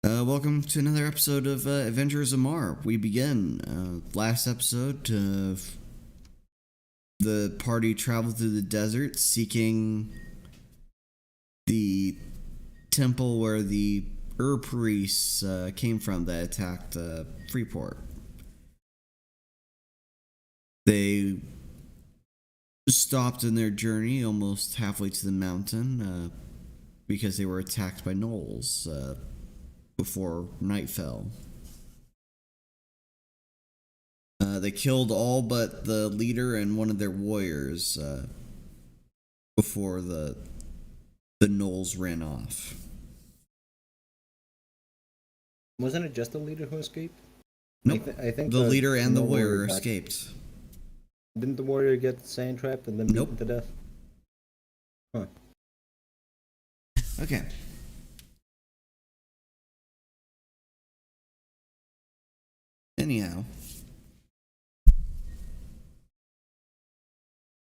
Welcome to another episode of Adventures of Marr. We begin. Last episode, the party traveled through the desert seeking the temple where the priests came from that attacked Freeport. They stopped in their journey almost halfway to the mountain because they were attacked by gnolls before night fell. They killed all but the leader and one of their warriors before the gnolls ran off. Wasn't it just the leader who escaped? Nope. I think the leader and the warrior warrior escaped. Didn't the warrior get sand trapped and then beaten to death? Huh. Okay. Anyhow.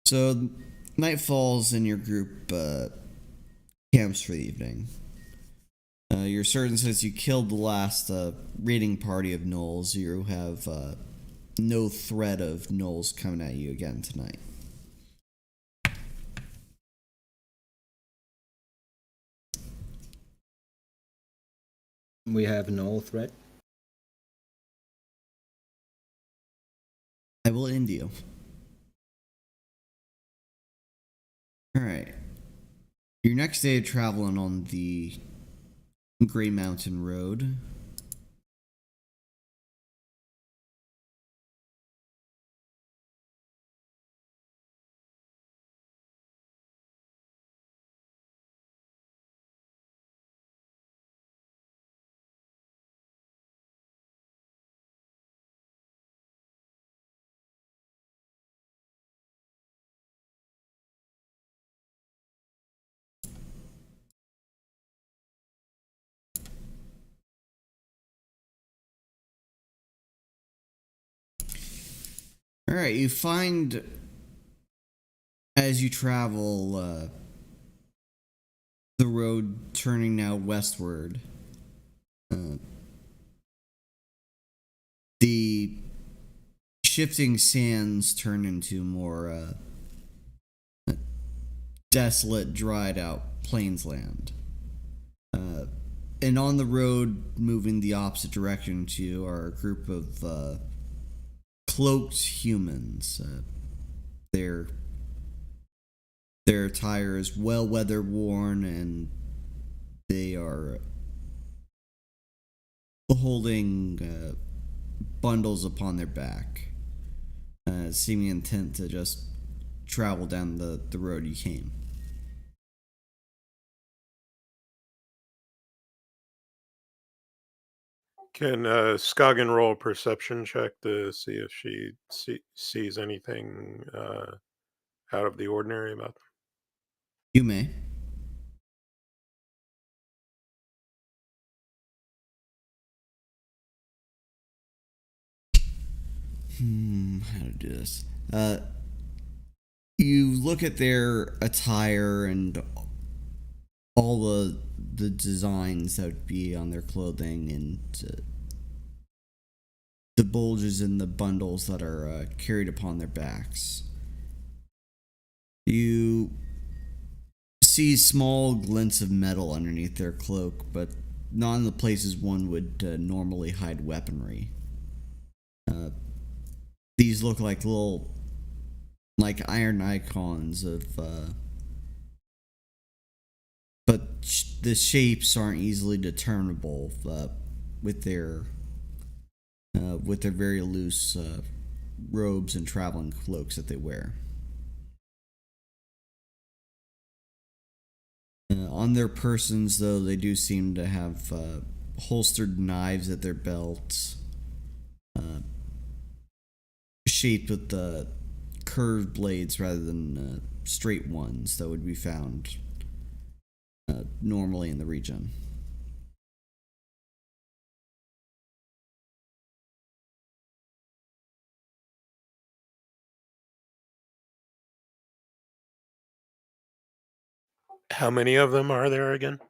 So, night falls and your group camps for the evening. You're certain since you killed the last raiding party of gnolls, you have no threat of gnolls coming at you again tonight. We have no threat. I will end you. Alright. Your next day of traveling on the Grey Mountain Road. Alright, you find as you travel the road turning now westward. The shifting sands turn into more desolate, dried out plainsland. And on the road, moving the opposite direction to you, are a group of cloaked humans. Their attire is well weather worn, and they are holding bundles upon their back, seeming intent to just travel down the road you came. Can Skagen roll a perception check to see if she sees anything out of the ordinary about them? You may. How to do this? You look at their attire and all the designs that would be on their clothing and the bulges in the bundles that are carried upon their backs. You see small glints of metal underneath their cloak, but not in the places one would normally hide weaponry. These look like little, like iron icons of, but the shapes aren't easily determinable with their very loose robes and traveling cloaks that they wear. On their persons, though, they do seem to have holstered knives at their belts, shaped with the curved blades rather than straight ones that would be found normally in the region. How many of them are there again?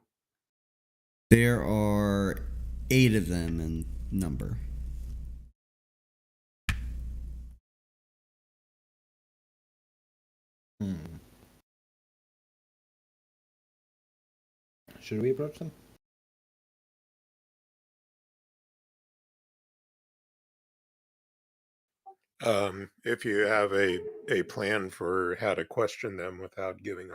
There are 8 of them in number. Should we approach them? If you have a plan for how to question them without giving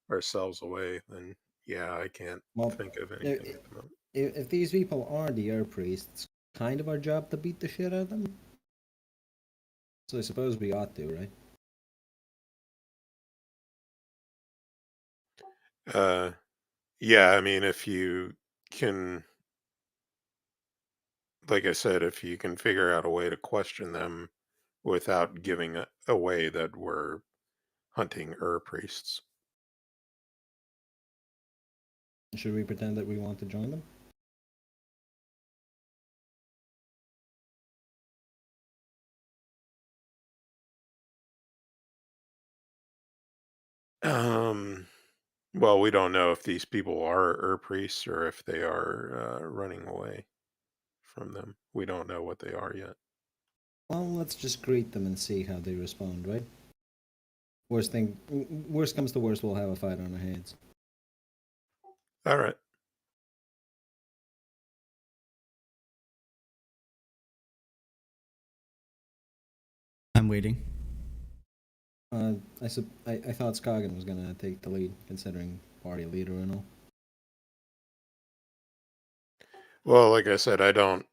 ourselves away, then yeah, I can't think of anything at the moment. If these people are the air priests, it's kind of our job to beat the shit out of them. So I suppose we ought to, right? Yeah, I mean, if you can, like I said, if you can figure out a way to question them without giving away that we're hunting priests. Should we pretend that we want to join them? Well, we don't know if these people are priests or if they are running away from them. We don't know what they are yet. Well, let's just greet them and see how they respond, right? Worst comes to worst, we'll have a fight on our hands. All right. I'm waiting. I thought Skagen was gonna take the lead, considering party leader and all. Well, like I said, I don't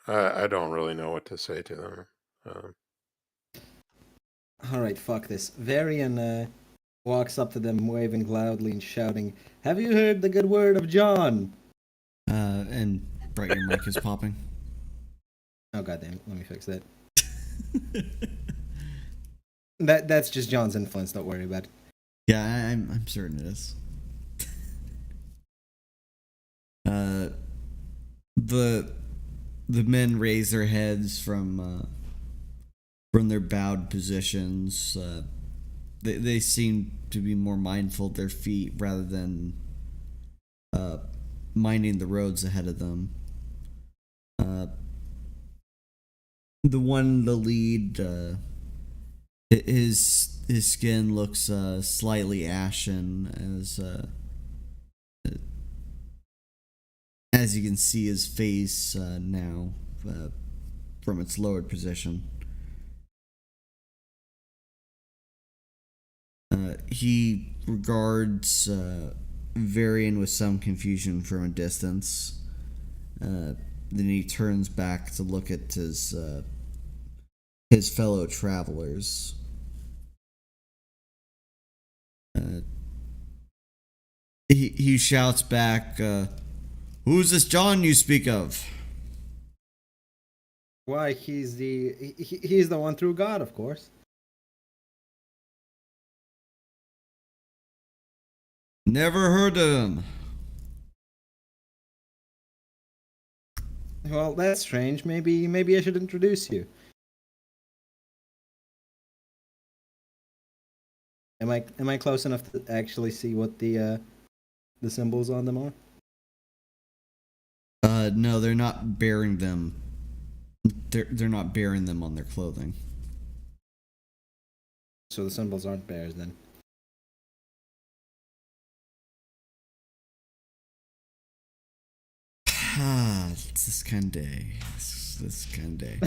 really know what to say to them. Alright, fuck this. Varian walks up to them, waving loudly and shouting, "Have you heard the good word of John?" And Brett, your mic is popping. Oh goddamn! Let me fix that. That's just John's influence. Don't worry about it. Yeah, I'm certain it is. The men raise their heads from their bowed positions. They seem to be more mindful of their feet rather than minding the roads ahead of them. The lead, his skin looks slightly ashen as you can see his face now from its lowered position. He regards Varian with some confusion from a distance. Then he turns back to look at his fellow travelers. He shouts back, "Who's this John you speak of?" Why, he's the one through God, of course. Never heard of him. Well, that's strange. Maybe I should introduce you. Am I close enough to actually see what the symbols on them are? No, they're not bearing them. They're not bearing them on their clothing. So the symbols aren't bears then. This kind of day. This kind of day.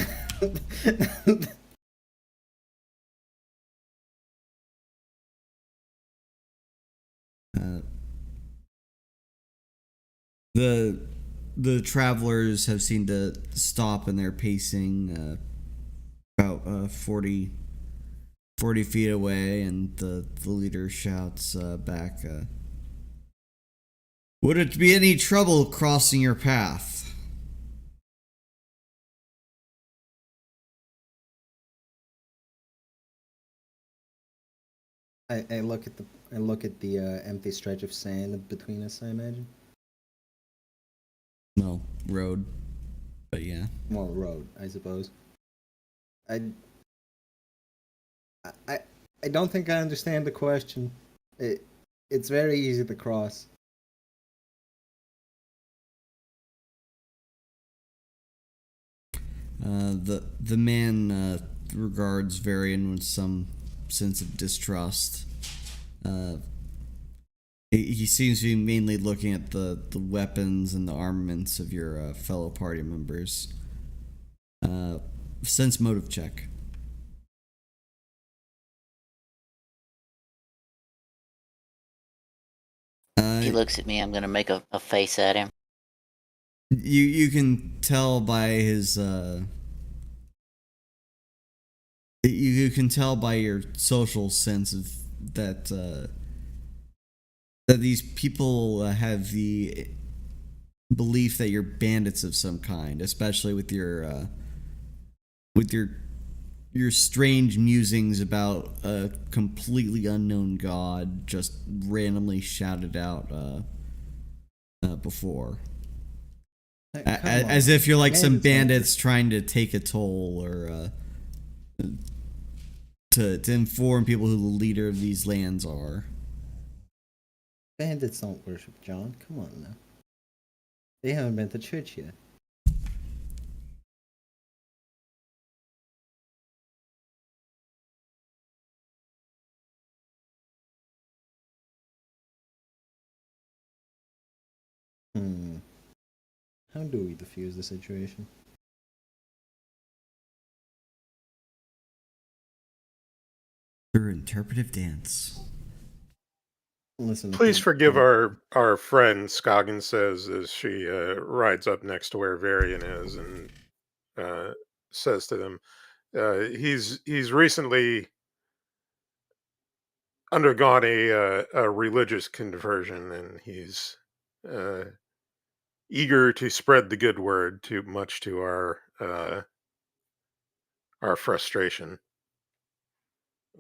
The travelers have seemed to stop in their pacing about 40 feet away, and the leader shouts back, "Would it be any trouble crossing your path?" I look at the empty stretch of sand between us, I imagine. No, road. But yeah. Well, road, I suppose. I don't think I understand the question. It's very easy to cross. The man regards Varian with some sense of distrust. He seems to be mainly looking at the weapons and the armaments of your fellow party members. Sense motive check. He looks at me, I'm gonna make a face at him. You can tell by his you can tell by your social sense of that that these people have the belief that you're bandits of some kind, especially with your strange musings about a completely unknown god just randomly shouted out before. As if you're like some bandits trying to take a toll or to inform people who the leader of these lands are. Bandits don't worship John. Come on now. They haven't been to church yet. How do we defuse the situation? Through interpretive dance. Listen. Please forgive our friend, Scoggin says as she rides up next to where Varian is and says to them, he's recently undergone a religious conversion, and he's eager to spread the good word, much to our frustration.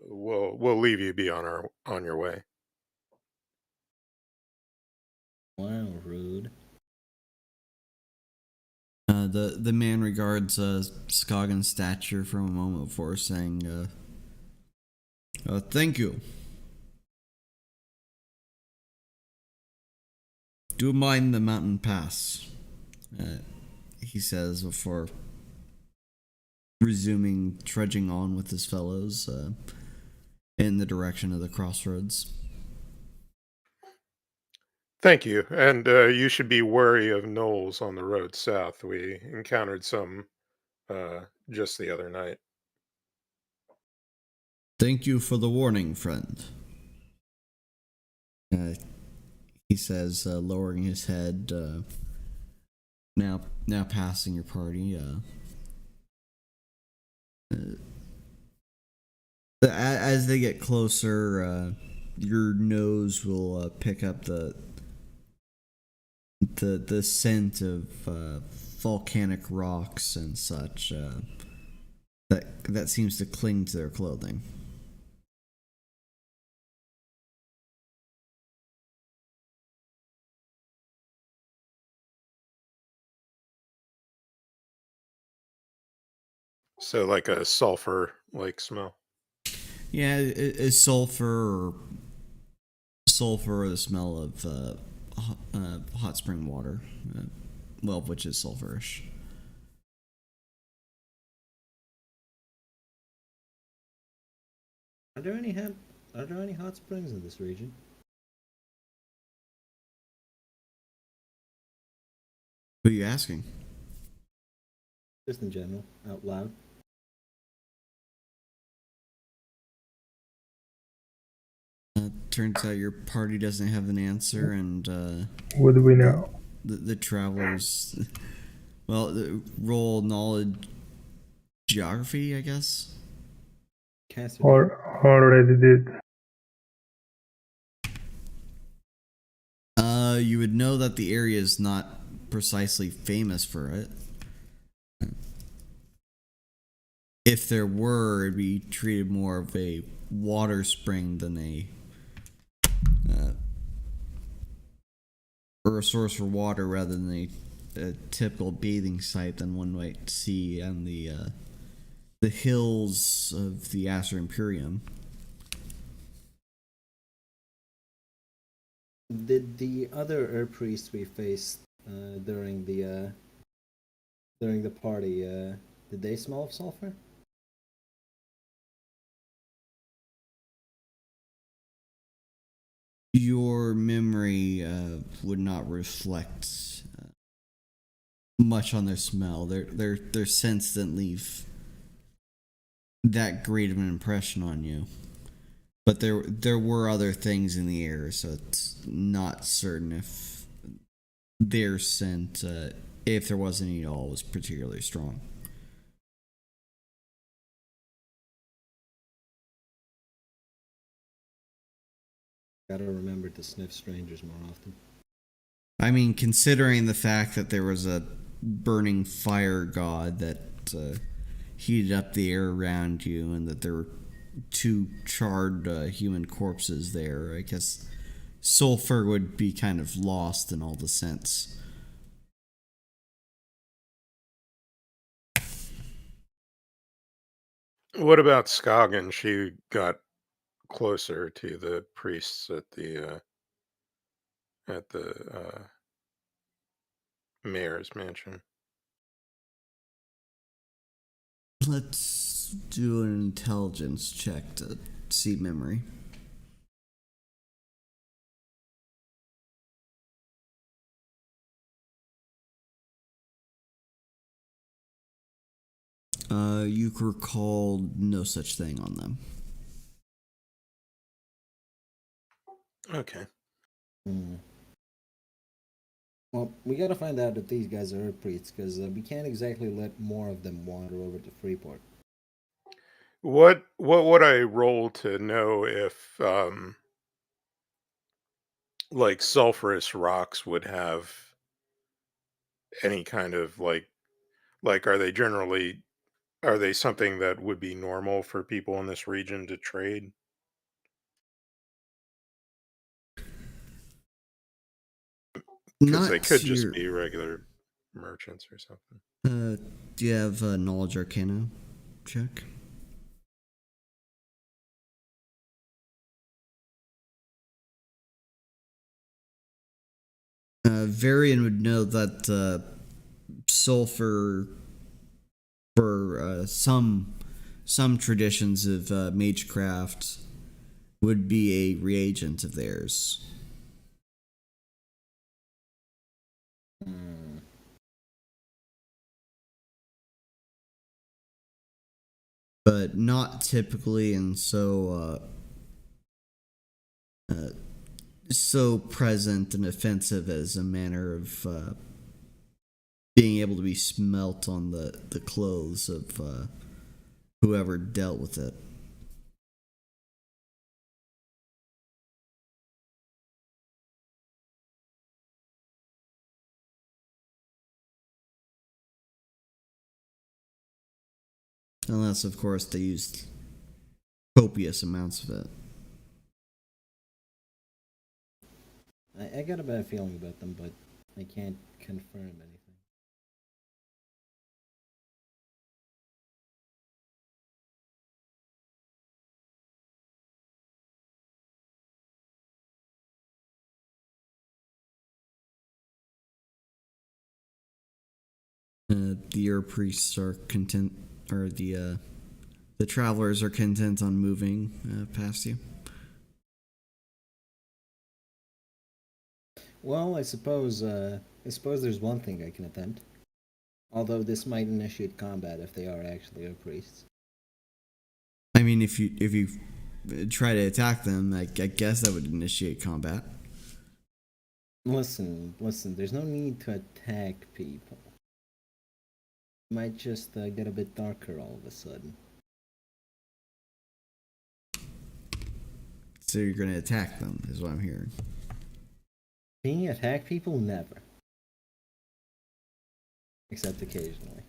We'll leave you be on your way. Wow, rude. The man regards Scoggins' stature for a moment before saying, "Thank you. Do you mind the mountain pass?" He says before resuming trudging on with his fellows in the direction of the crossroads. Thank you, and you should be wary of gnolls on the road south. We encountered some just the other night. Thank you for the warning, friend. He says, lowering his head, now passing your party. As they get closer, your nose will pick up the scent of volcanic rocks and such that seems to cling to their clothing. So like a sulfur-like smell. Yeah, it's sulfur or the smell of hot spring water, which is sulfurish. Are there any hot springs in this region? Who are you asking? Just in general, out loud. Turns out your party doesn't have an answer, and what do we know? The travelers, well, roll knowledge, geography, I guess. Or already did. You would know that the area is not precisely famous for it. If there were, it'd be treated more of a water spring than or a source for water rather than a typical bathing site than one might see on the hills of the Acer Imperium. Did the other Earth priests we faced during the party Did they smell of sulfur? Your memory would not reflect much on their smell. Their scents didn't leave that great of an impression on you. But there were other things in the air, so it's not certain if their scent, if there was any at all, was particularly strong. Gotta remember to sniff strangers more often. I mean, considering the fact that there was a burning fire god that heated up the air around you, and that there were 2 charred human corpses there, I guess sulfur would be kind of lost in all the scents. What about Skagen? She got closer to the priests at the mayor's mansion. Let's do an intelligence check to see memory. You recall no such thing on them. Okay. Well, we gotta find out if these guys are priests, because we can't exactly let more of them wander over to Freeport. What would I roll to know if like sulfurous rocks would have any kind of like are they something that would be normal for people in this region to trade? Because they could just be regular merchants or something. Do you have a knowledge arcana check? Varian would know that sulfur, for some traditions of magecraft, would be a reagent of theirs. But not typically, and so present and offensive as a manner of being able to be smelt on the clothes of whoever dealt with it. Unless, of course, they used copious amounts of it. I got a bad feeling about them, but I can't confirm anything. The Ur priests are content, or the travelers are content on moving past you. Well, I suppose there's one thing I can attempt. Although this might initiate combat if they are actually our priests. I mean, if you try to attack them, I guess that would initiate combat. Listen. There's no need to attack people. It might just get a bit darker all of a sudden. So you're going to attack them, is what I'm hearing. Being attack people, never. Except occasionally.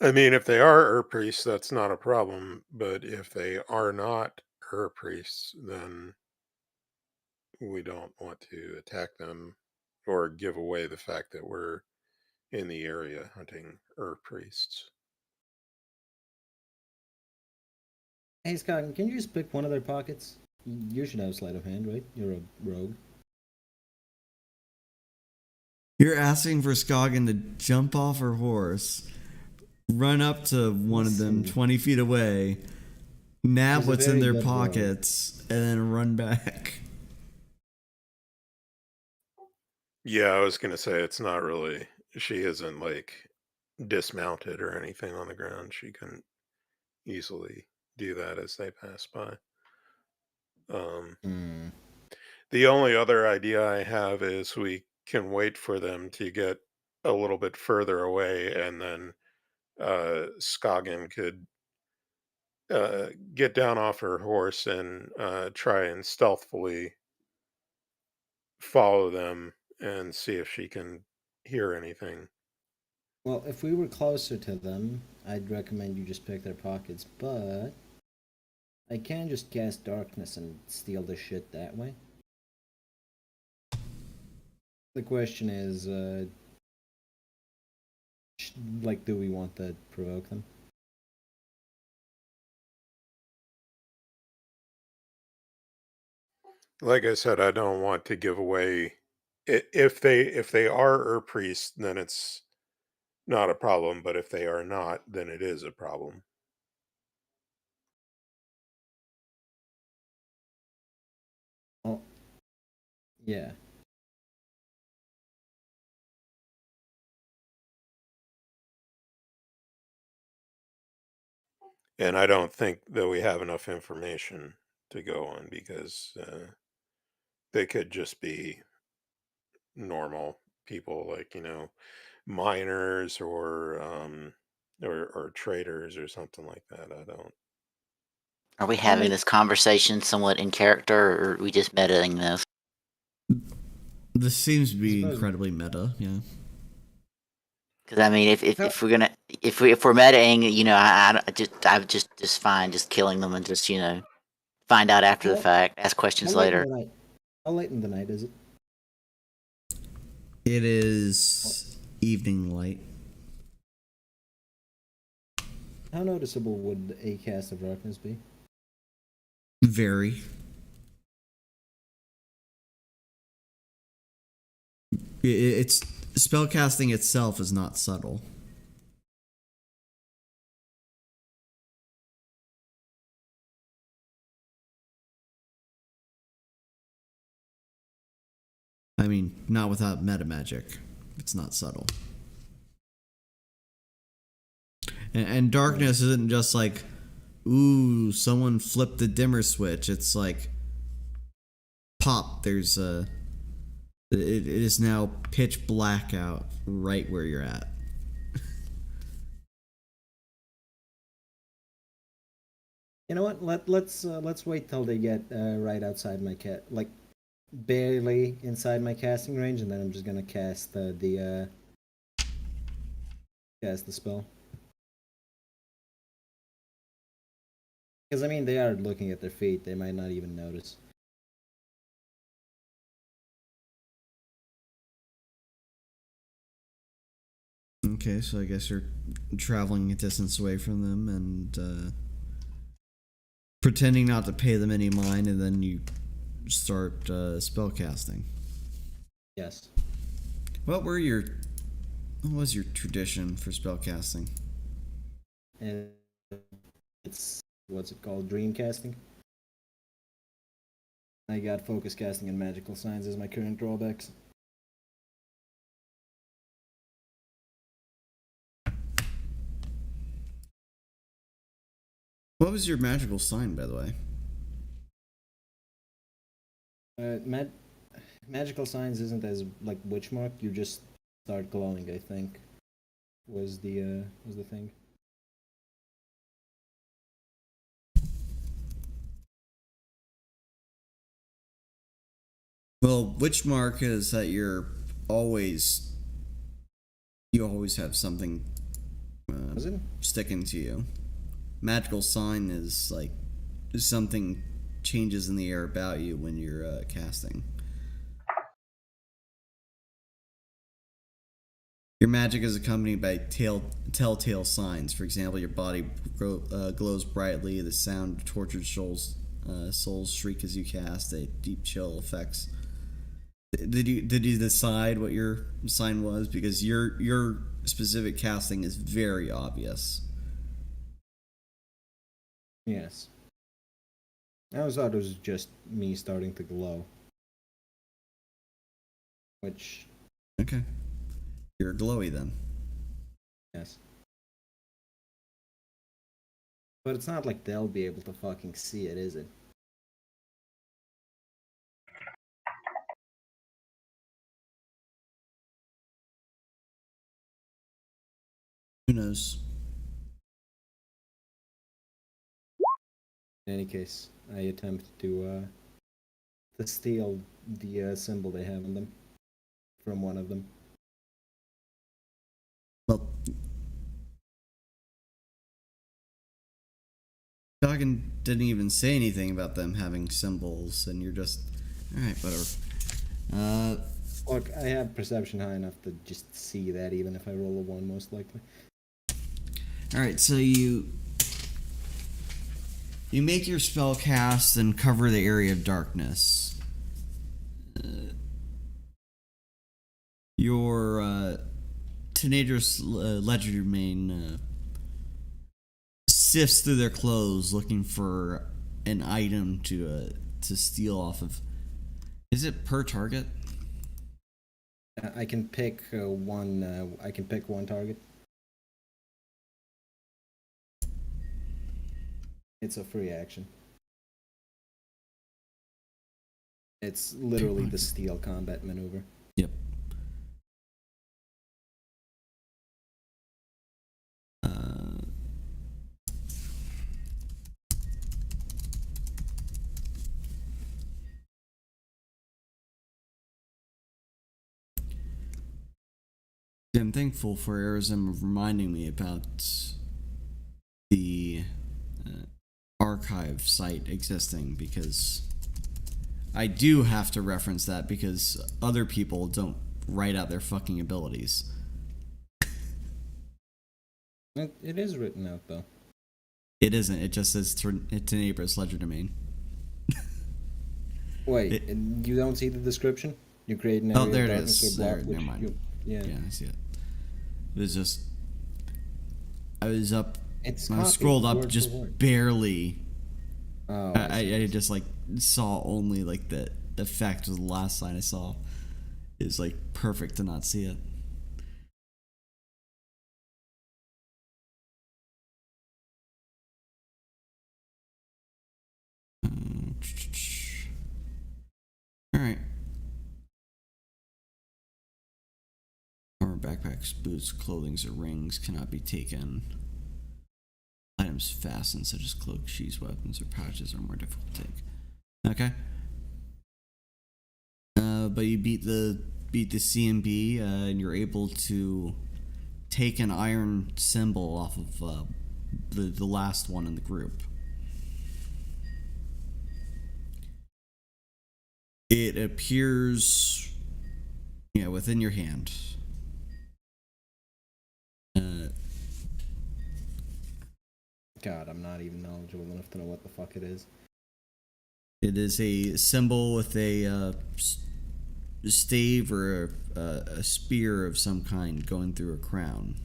I mean, if they are Ur priests, that's not a problem. But if they are not Ur priests, then we don't want to attack them or give away the fact that we're in the area hunting Ur priests. Hey, Scott, can you just pick one of their pockets? You should have sleight of hand, right? You're a rogue. You're asking for Scoggin to jump off her horse, run up to one of them 20 feet away, nab She's a what's in very their good rogue. pockets, and then run back. Yeah, I was gonna say it's not really. She isn't like dismounted or anything on the ground. She can easily do that as they pass by. Hmm. The only other idea I have is we can wait for them to get a little bit further away, and then Scoggin could get down off her horse and try and stealthily follow them and see if she can hear anything. Well, if we were closer to them, I'd recommend you just pick their pockets, but I can just cast darkness and steal the shit that way. The question is, like, do we want to provoke them? Like I said, I don't want to give away. If they are priests, then it's not a problem. But if they are not, then it is a problem. Oh, yeah. And I don't think that we have enough information to go on because they could just be normal people, like miners or traders or something like that. I don't. Are we I'll having make this conversation somewhat in character, or are we just metaing this? This seems to be Suppose- incredibly meta, yeah. Because I mean, if we're gonna if we're metaing, I just fine just killing them and just find out after the Well, fact, ask questions How late in later. the night? How late in the night is it? It is evening light. How noticeable would a cast of darkness be? Very. It's spellcasting itself is not subtle. I mean, not without meta magic. It's not subtle. And darkness isn't just like, ooh, someone flipped the dimmer switch. It's like, pop, there's a... It is now pitch black out right where you're at. You know what? Let's wait till they get right outside my like barely inside my casting range, and then I'm just gonna cast cast the spell. Because I mean, they are looking at their feet; they might not even notice. Okay, so I guess you're traveling a distance away from them and pretending not to pay them any mind, and then you start spellcasting. Yes. What was your tradition for spellcasting? And it's what's it called? Dream casting. I got focus casting and magical signs as my current drawbacks. What was your magical sign, by the way? Magical signs isn't as like witch mark. You just start glowing. I think was the thing. Well, witch mark is that you always have something Was it? sticking to you. Magical sign is like something changes in the air about you when you're casting. Your magic is accompanied by telltale signs. For example, your body glows brightly. The sound of tortured souls shriek as you cast. A deep chill affects Did you decide what your sign was? Because your specific casting is very obvious. Yes. I always thought it was just me starting to glow. Which, Okay. You're glowy then. yes. But it's not like they'll be able to fucking see it, is it? Who knows? In any case, I attempt to steal the symbol they have on them from one of them. Well, Dawgan didn't even say anything about them having symbols, and you're just, all right, whatever. Look, I have perception high enough to just see that, even if I roll a 1, most likely. All right, so you make your spell cast and cover the area of darkness. Your teenager's legerdemain sifts through their clothes looking for an item to steal off of. Is it per target? I can pick one. I can pick one target. It's a free action. It's literally the steal combat maneuver. Yep. I'm thankful for Erazem of reminding me about the archive site existing, because I do have to reference that because other people don't write out their fucking abilities. It is written out though. It isn't. It just says Tenebra's legerdemain. Wait, you don't see the description? You create an area Oh, there of it darkness is. or block, There, which never mind. yeah. Yeah, I see it. It was just, I was up. It's I copied scrolled up word just for word. barely. Oh, I just like saw only like the effect of the last line I saw. Is like perfect to not see it. All right. Armor, backpacks, boots, clothing, or rings cannot be taken. Items fastened, such as cloaks, shoes, weapons, or pouches, are more difficult to take. Okay. But you beat the CMB, and you're able to take an iron symbol off of the last one in the group. It appears, within your hand. God, I'm not even knowledgeable enough to know what the fuck it is. It is a symbol with a stave or a spear of some kind going through a crown.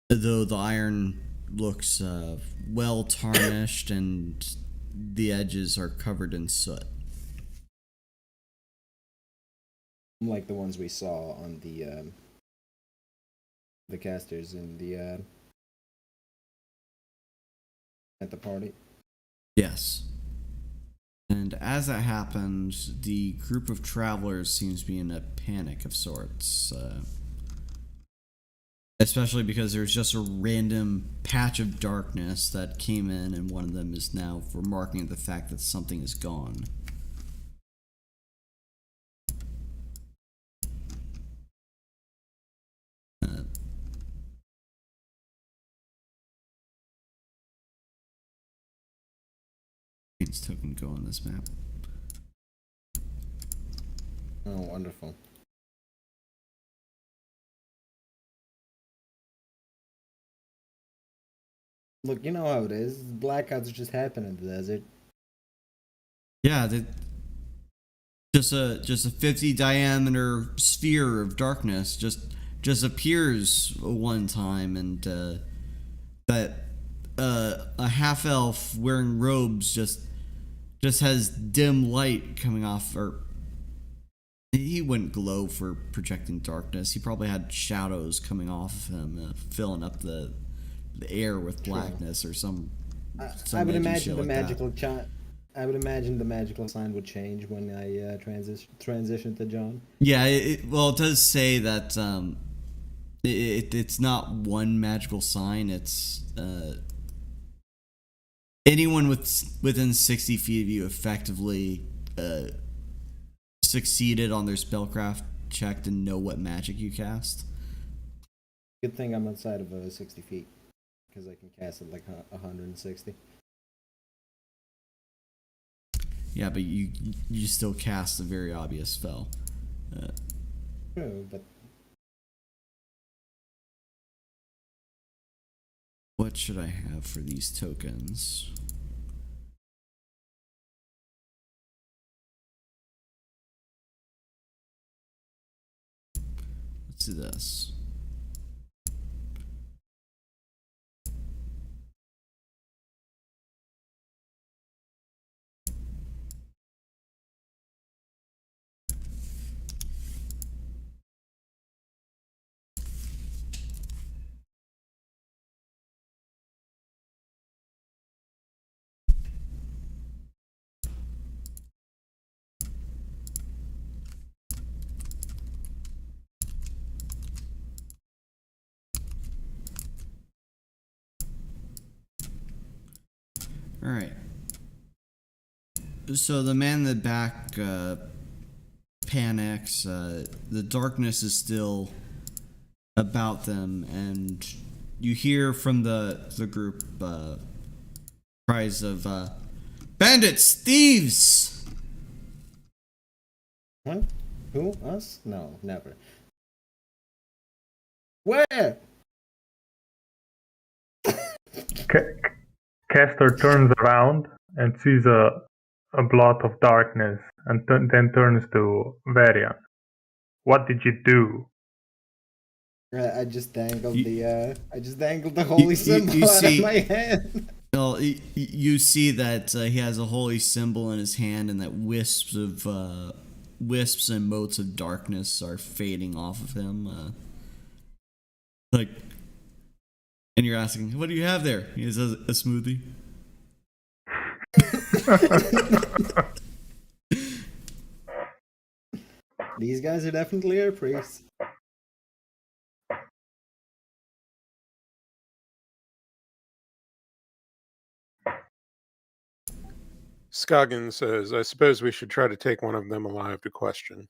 Though the iron looks well tarnished and the edges are covered in soot. Like the ones we saw on the casters in the at the party. Yes. And as that happens, the group of travelers seems to be in a panic of sorts. Especially because there's just a random patch of darkness that came in, and one of them is now remarking the fact that something is gone. Token go on this map. Oh, wonderful. Look, you know how it is. Blackouts just happen in the desert. Yeah, just a 50 diameter sphere of darkness just appears one time, and that a half elf wearing robes just has dim light coming off, or he wouldn't glow for projecting darkness. He probably had shadows coming off of him, filling up the air with blackness or some I would magic imagine shit the like magical I would imagine the magical sign would change when I transition to John. Yeah, well, it does say that it's not one magical sign. It's anyone within 60 feet of you effectively succeeded on their spellcraft check to know what magic you cast. Good thing I'm outside of 60 feet, because I can cast it like 160. Yeah, but you still cast a very obvious spell. True, but What should I have for these tokens? Let's do this. All right. So the man in the back panics. The darkness is still about them, and you hear from the group cries of bandits, thieves. what? Who? Us? No, never. Where? Castor turns around and sees a blot of darkness and then turns to Varian. What did you do? I just dangled the holy symbol you out see- of my hand. Well, you see that he has a holy symbol in his hand, and that wisps and motes of darkness are fading off of him. And you're asking, "What do you have there?" He says, "A smoothie." These guys are definitely air priests. Scoggin says, I suppose we should try to take one of them alive to question.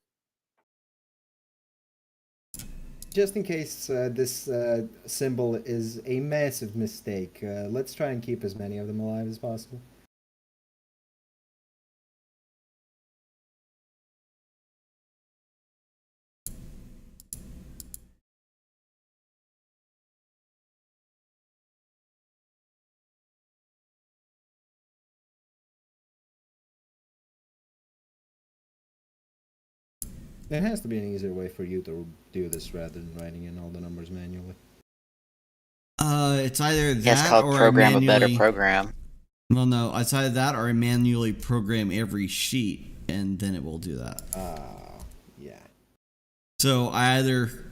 Just in case this symbol is a massive mistake, let's try and keep as many of them alive as possible. There has to be an easier way for you to do this rather than writing in all the numbers manually. It's either That's that called or program a better manually. program. Well, no, it's either that or I manually program every sheet, and then it will do that. Yeah. So I either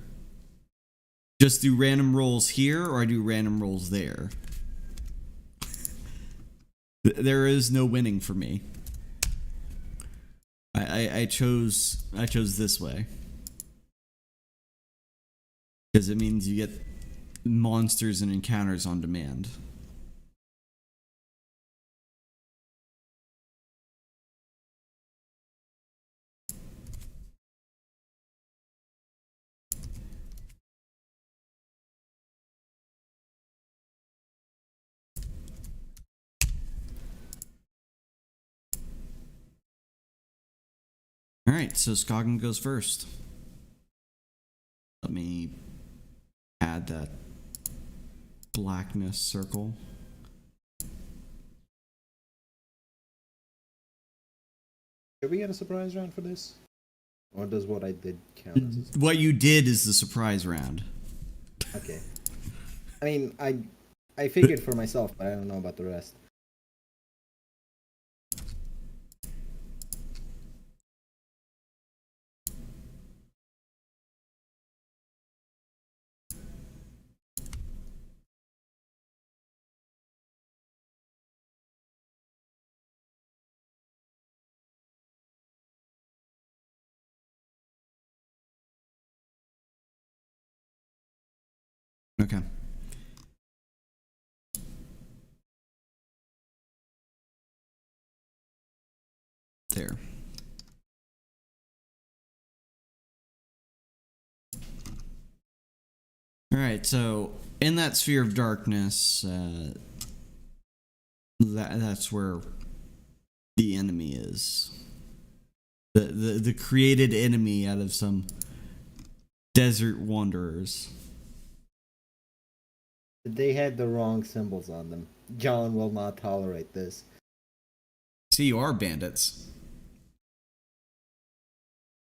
just do random rolls here, or I do random rolls there. There is no winning for me. I chose this way because it means you get monsters and encounters on demand. All right, so Scoggin goes first. Let me add that blackness circle. Should we get a surprise round for this? Or does what I did count as a surprise? What you did is the surprise round. Okay. I mean, I figured for myself, but I don't know about the rest. Okay. There. Alright, so in that sphere of darkness, that's where the enemy is. The created enemy out of some desert wanderers. They had the wrong symbols on them. John will not tolerate this. See, you are bandits.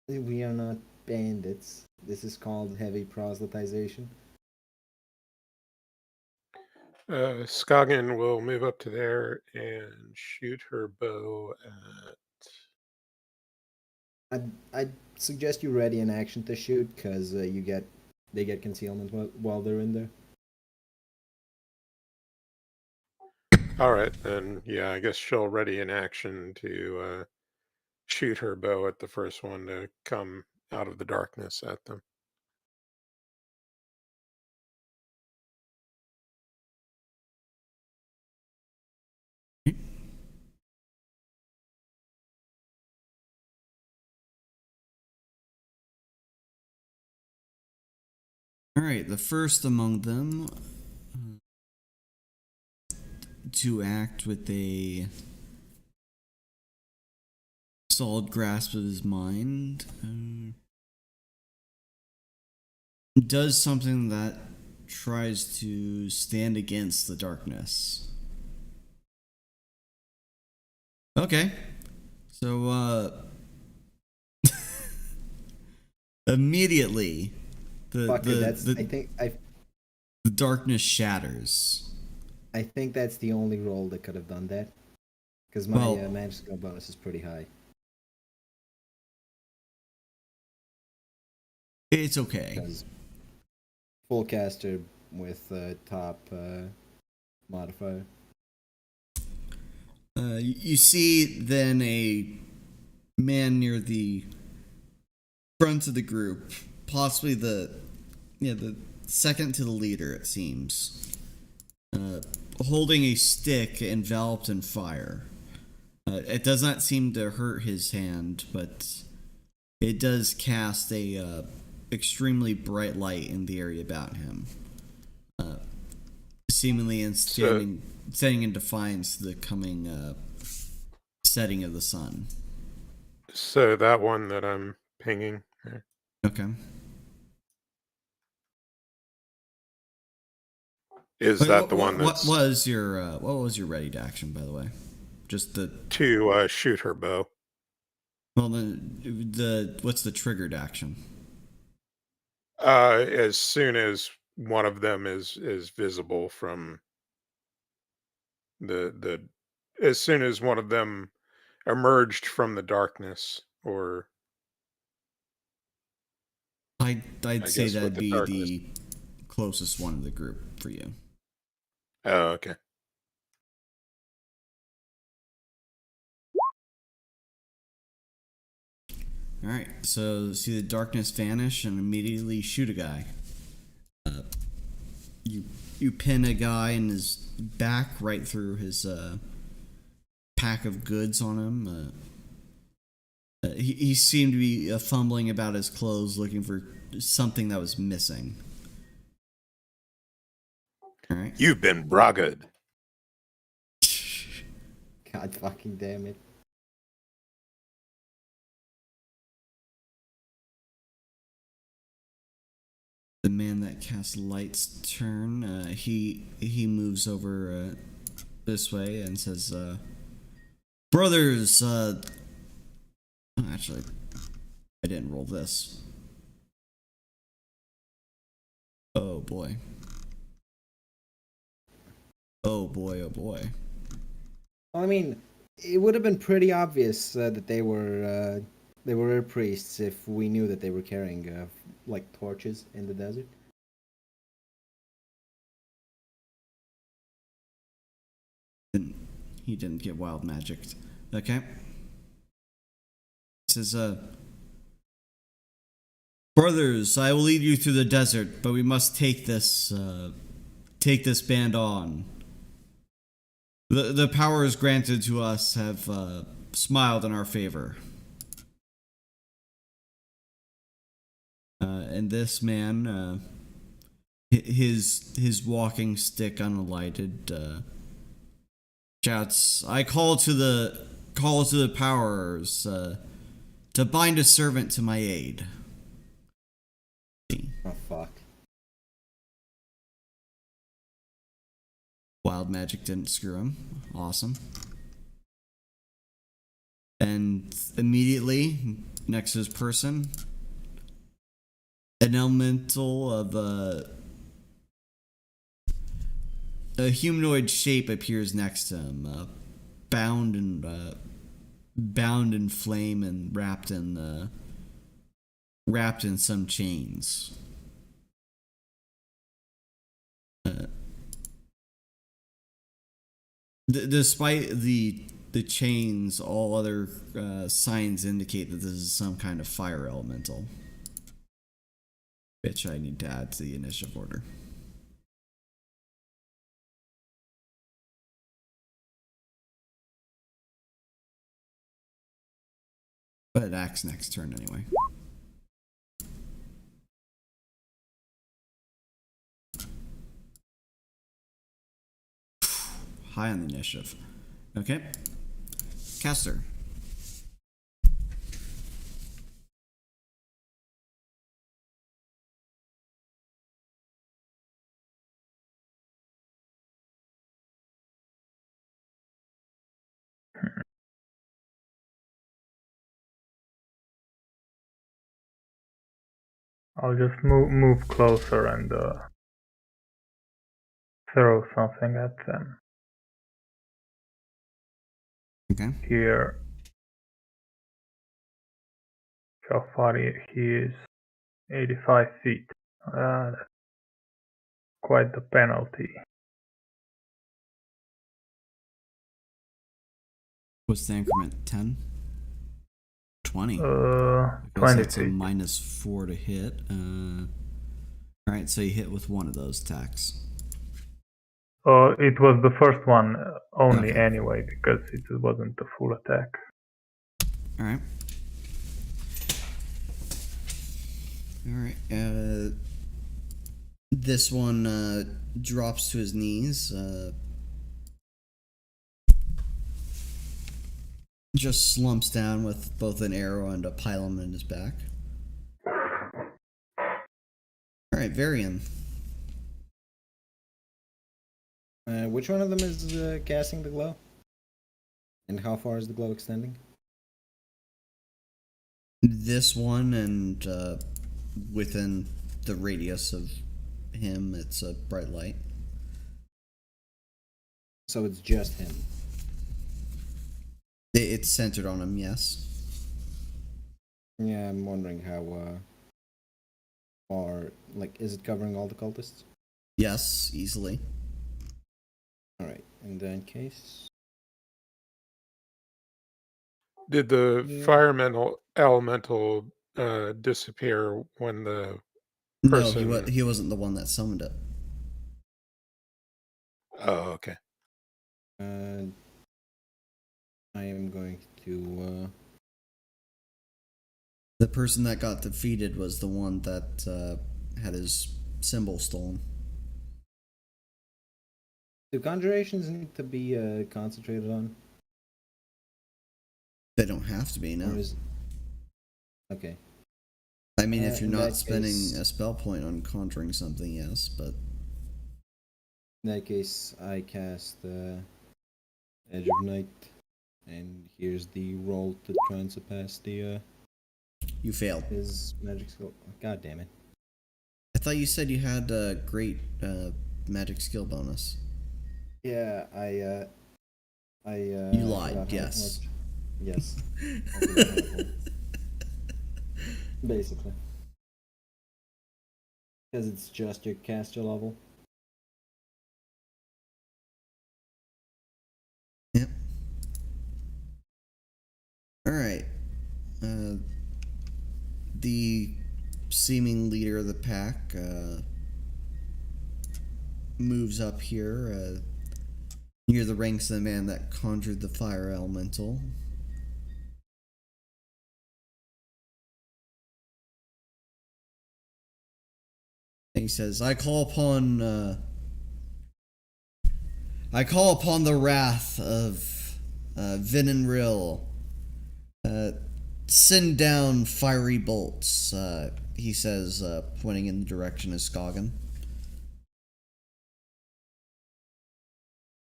We are not bandits. This is called heavy proselytization. Skagen will move up to there and shoot her bow at. I'd suggest you ready an action to shoot, because they get concealment while they're in there. All right, then. Yeah, I guess she'll ready an action to shoot her bow at the first one to come out of the darkness at them. Alright, the first among them to act with a solid grasp of his mind does something that tries to stand against the darkness. Okay. So, immediately, the darkness shatters. I think that's the only roll that could have done that. Because my magic skill bonus is pretty high. It's okay. Full caster with top modifier. You see then a man near the front of the group, possibly the second to the leader, it seems, holding a stick enveloped in fire. It does not seem to hurt his hand, but it does cast a extremely bright light in the area about him, seemingly standing in defiance of the coming setting of the sun. So that one that I'm pinging. Okay. Is that the one that's... What was your ready to action, by the way? Just the... To shoot her bow. Well, what's the triggered action? As soon as one of them is visible from the as soon as one of them emerged from the darkness, or I'd say guess that'd with the be darkness. the closest one of the group for you. Oh, okay. Alright, so see the darkness vanish and immediately shoot a guy. You pin a guy in his back right through his pack of goods on him. He seemed to be fumbling about his clothes looking for something that was missing. Alright. You've been bragad. God fucking damn it. The man that casts light's turn. He moves over this way and says, "Brothers, Actually, I didn't roll this. Oh boy. Oh boy, oh boy. Well, I mean, it would have been pretty obvious that they were priests if we knew that they were carrying like torches in the desert. He didn't get wild magicked. Okay. He says, brothers, I will lead you through the desert, but we must take this band on. The powers granted to us have smiled in our favor. And this man, his walking stick unlighted, shouts, I call to the powers to bind a servant to my aid. Oh fuck. Wild magic didn't screw him. Awesome. And immediately next to his person, an elemental of a humanoid shape appears next to him, bound in flame and wrapped in some chains. Despite the chains, all other signs indicate that this is some kind of fire elemental, which I need to add to the initiative order. But it acts next turn anyway. High on the initiative. Okay. Caster. I'll just move closer and throw something at them. Okay. Here. How far he is? 85 feet. That's quite the penalty. What's the increment? 10? 20? 20 That's a feet. -4 to hit. Alright, so you hit with one of those attacks. It was the first one only Okay. anyway, because it wasn't a full attack. Alright. Alright, this one drops to his knees, just slumps down with both an arrow and a pylon in his back. Alright, Varian. Which one of them is casting the glow? And how far is the glow extending? This one, and within the radius of him, it's a bright light. So it's just him. It's centered on him, yes. Yeah, I'm wondering how far, like, is it covering all the cultists? Yes, easily. Alright, in that case... Did the Yeah. fire elemental disappear when the No, person... he wasn't the one that summoned it. Oh, okay. I am going to... The person that got defeated was the one that had his symbol stolen. Do conjurations need to be concentrated on? They don't have to be, Or no. is... Okay. I mean, if you're in not that spending case- a spell point on conjuring something, yes, but... In that case, I cast Edge of Night And here's the roll to try and surpass the You failed. his magic skill. God damn it! I thought you said you had a great magic skill bonus. Yeah, I You lied, forgot how it yes. worked. Yes. I forgot how it worked. Basically, because it's just your caster level. Yep. Alright. The seeming leader of the pack moves up here near the ranks of the man that conjured the fire elemental. And he says, I call upon the wrath of Vin and Rill. Send down fiery bolts, he says, pointing in the direction of Skogan.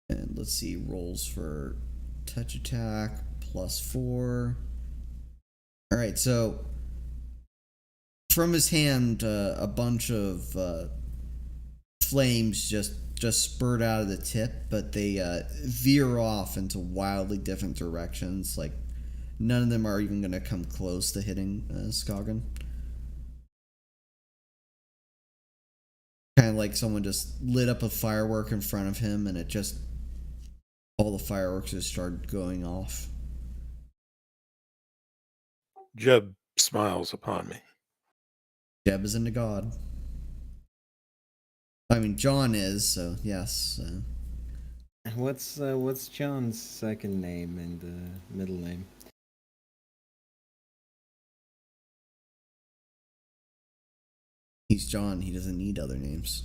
And let's see, rolls for touch attack, +4. Alright, so from his hand, a bunch of flames just spurt out of the tip, but they veer off into wildly different directions. Like, none of them are even going to come close to hitting Skogan. Kind of like someone just lit up a firework in front of him, and all the fireworks just started going off. Jeb smiles upon me. Jeb is into God. I mean, John is, so yes. What's John's second name and middle name? He's John. He doesn't need other names.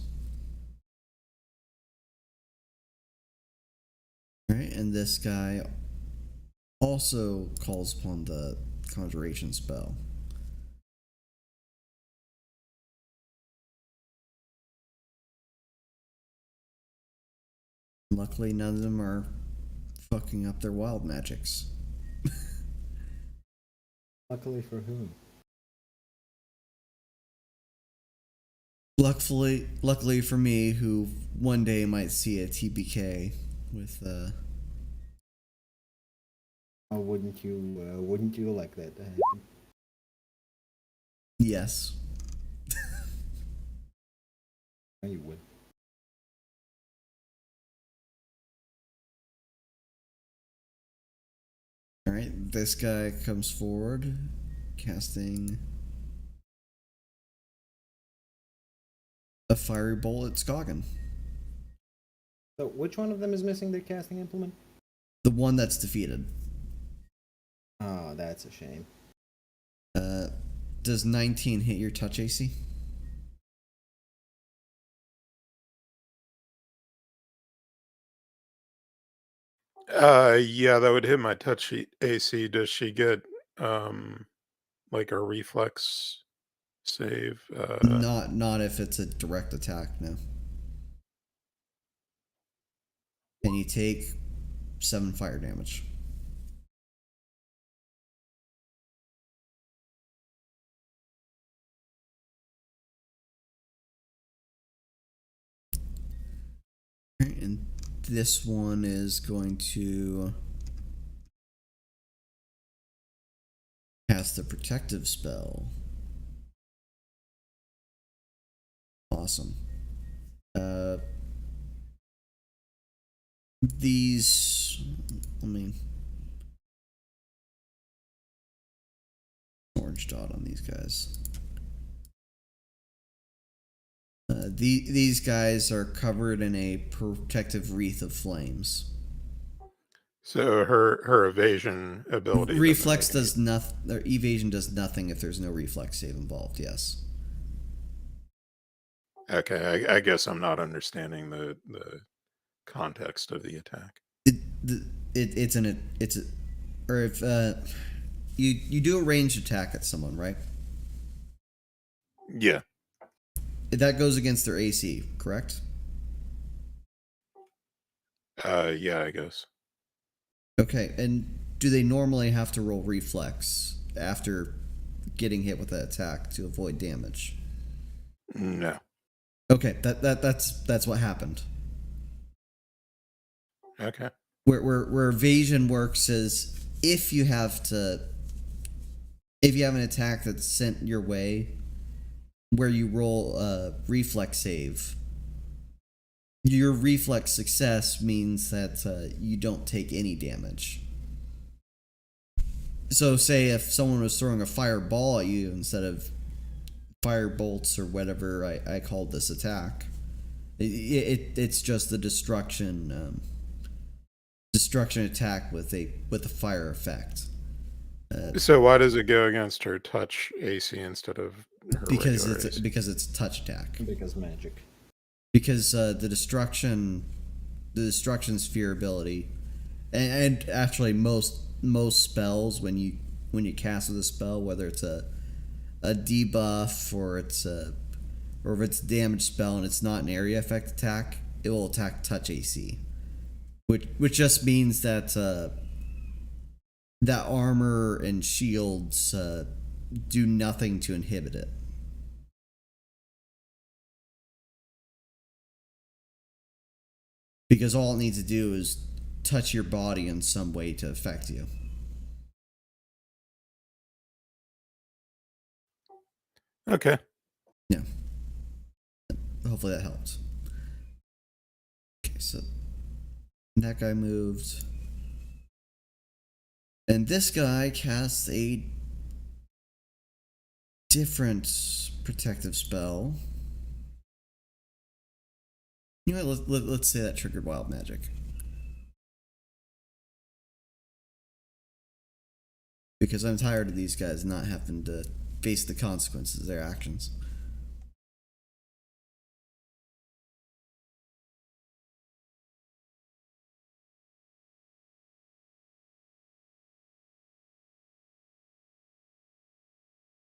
Alright, and this guy also calls upon the conjuration spell. Luckily, none of them are fucking up their wild magics. Luckily for whom? Luckily for me, who one day might see a TBK with Oh, wouldn't you like that to happen? Yes. No, you would. Alright, this guy comes forward, casting a fiery bolt at Skogan. So, which one of them is missing their casting implement? The one that's defeated. Oh, that's a shame. Does 19 hit your touch AC? Yeah, that would hit my touch AC. Does she get like a reflex save? Not if it's a direct attack, no. And you take 7 fire damage. Alright, and this one is going to cast a protective spell. Awesome. These, I mean, orange dot on these guys. These guys are covered in a protective wreath of flames. So her evasion ability. Reflex does nothing. Or evasion does nothing if there's no reflex save involved. Yes. Okay, I guess I'm not understanding the context of the attack. Or if you do a ranged attack at someone, right? Yeah. That goes against their AC, correct? Yeah, I guess. Okay, and do they normally have to roll reflex after getting hit with that attack to avoid damage? No. Okay, that's what happened. Okay. Where evasion works is if you have an attack that's sent your way where you roll a reflex save, your reflex success means that you don't take any damage. So say if someone was throwing a fireball at you instead of fire bolts or whatever I called this attack, it's just the destruction attack with a fire effect. So why does it go against her touch AC instead of her Because regular AC? because it's a touch attack. Because magic. Because the destruction sphere ability, and actually most spells when you cast with a spell, whether it's a debuff or if it's a damage spell and it's not an area effect attack, it will attack touch AC, which just means that that armor and shields do nothing to inhibit it. Because all it needs to do is touch your body in some way to affect you. Okay. Yeah. Hopefully that helps. Okay, so that guy moved. And this guy casts a different protective spell. You know what, let's say that triggered wild magic. Because I'm tired of these guys not having to face the consequences of their actions.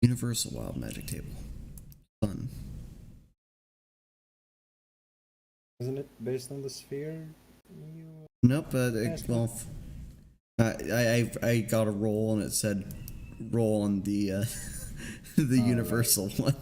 Universal wild magic table. Fun. Isn't it based on the sphere? Nope, well, I got a roll and it said roll on the the universal one.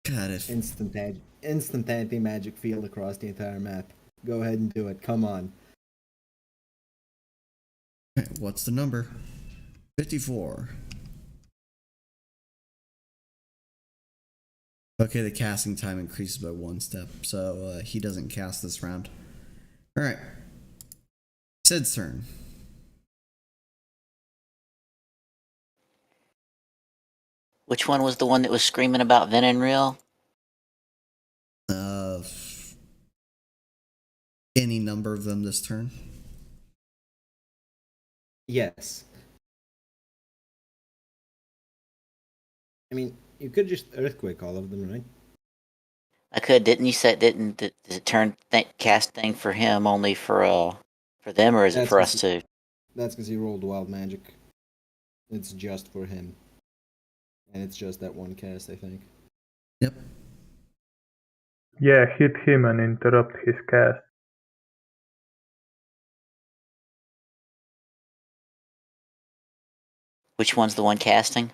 God, if Instant anti-magic field across the entire map. Go ahead and do it. Come on. okay, what's the number? 54. Okay, the casting time increases by 1 step, so he doesn't cast this round. All right, Sid's turn. Which one was the one that was screaming about Venenreal? Any number of them this turn. Yes. I mean, you could just earthquake all of them, right? I could, didn't you say does it turn cast thing for him only for them, or is it That's for 'cause us too? That's because he rolled wild magic. It's just for him. And it's just that one cast, I think. Yep. Yeah, hit him and interrupt his cast. Which one's the one casting?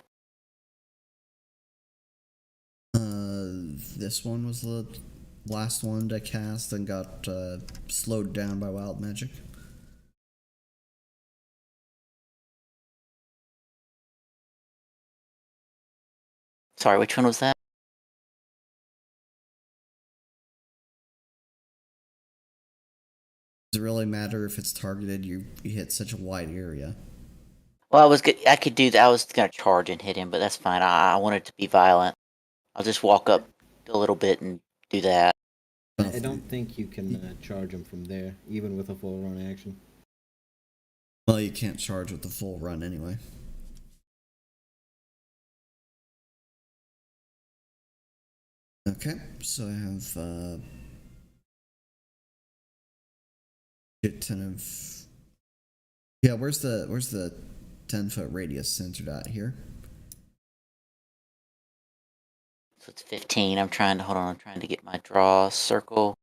This one was the last one to cast and got slowed down by wild magic. Sorry, which one was that? Does it really matter if it's targeted? You hit such a wide area. Well, I could do that. I was gonna charge and hit him, but that's fine. I want it to be violent. I'll just walk up a little bit and do that. I don't think you can charge him from there, even with a full run action. Well, you can't charge with the full run anyway. Okay, so I have shit ton of. Yeah, where's the 10-foot radius centered at here? So So it's 15. I'm trying to get my draw circle.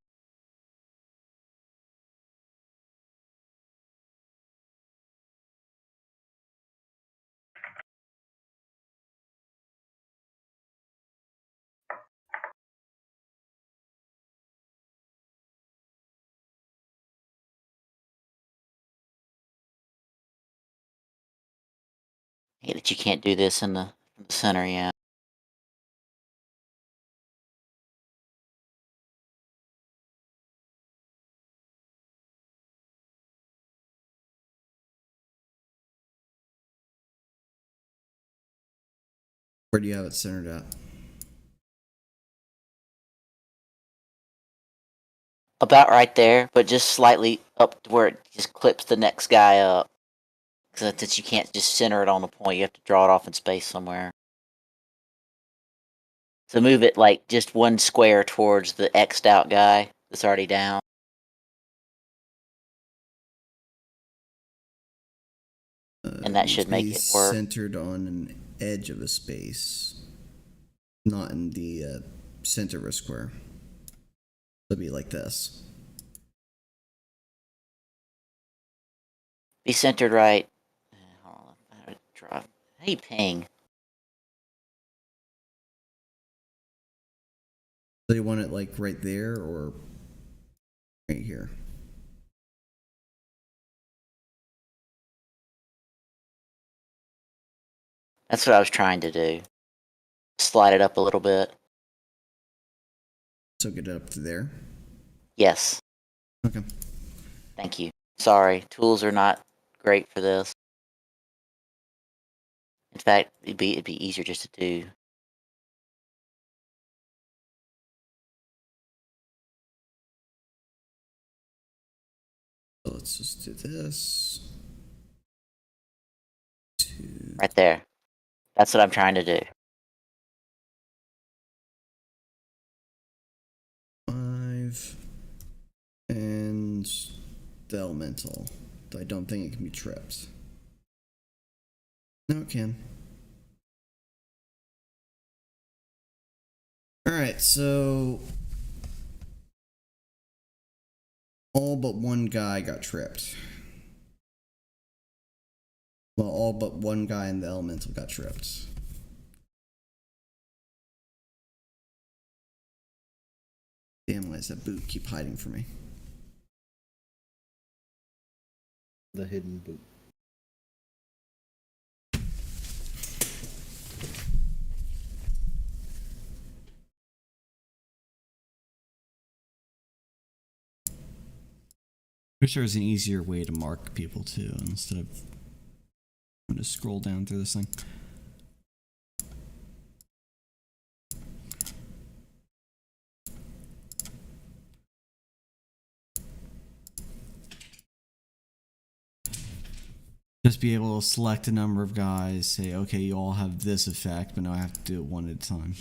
Hate that you can't do this in the center, yeah. Where do you have it centered at? About right there, but just slightly up to where it just clips the next guy up. Because that you can't just center it on the point. You have to draw it off in space somewhere. So move it like just one square towards the X'd out guy that's already down. And that Needs should to make be it work. centered on an edge of a space, not in the center of a square. It'll be like this. Be centered right. Hold on. How do I draw? Hey, ping. So you want it like right there or right here? That's what I was trying to do. Slide it up a little bit. So get it up to there. Yes. Okay. Thank you. Sorry, tools are not great for this. In fact, it'd be easier just to do. So let's just do this. Right there. That's what I'm trying to do. 5 and the elemental. I don't think it can be tripped. No, it can. Alright, so all but one guy got tripped. Well, all but one guy in the elemental got tripped. Damn, why does that boot keep hiding from me? The hidden boot. Wish there was an easier way to mark people too, instead of I'm gonna scroll down through this thing. Just be able to select a number of guys, say, okay, you all have this effect, but now I have to do it one at a time.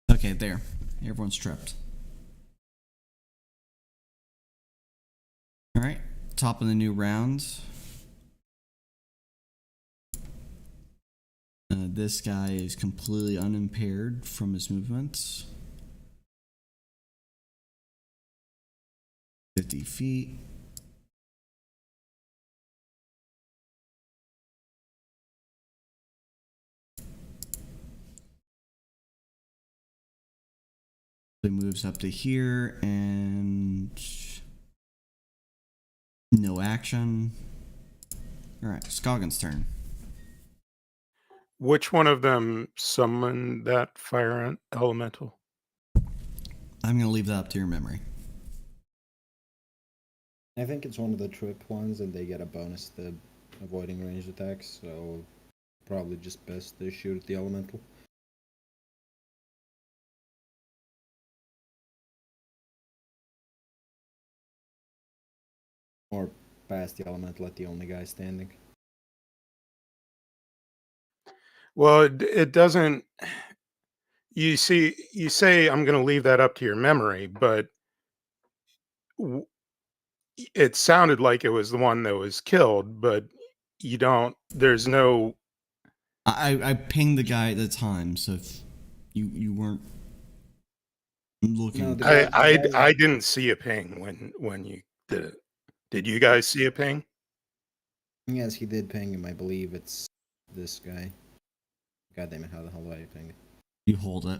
Okay, there. Everyone's tripped. Alright, top of the new round. This guy is completely unimpaired from his movements. 50 feet. He moves up to here and no action. Alright, Scoggins' turn. Which one of them summoned that fire elemental? I'm gonna leave that up to your memory. I think it's one of the trip ones, and they get a bonus to avoiding ranged attacks, so probably just best to shoot at the elemental. Or past the elemental at the only guy standing. Well, it doesn't. You see, you say I'm going to leave that up to your memory, but w- it sounded like it was the one that was killed, but you don't. There's no. I pinged the guy at the time, so if you weren't looking. No, the guy. I didn't see a ping when you did it. Did you guys see a ping? Yes, he did ping him. I believe it's this guy. God damn it! How the hell do I ping it? You hold it.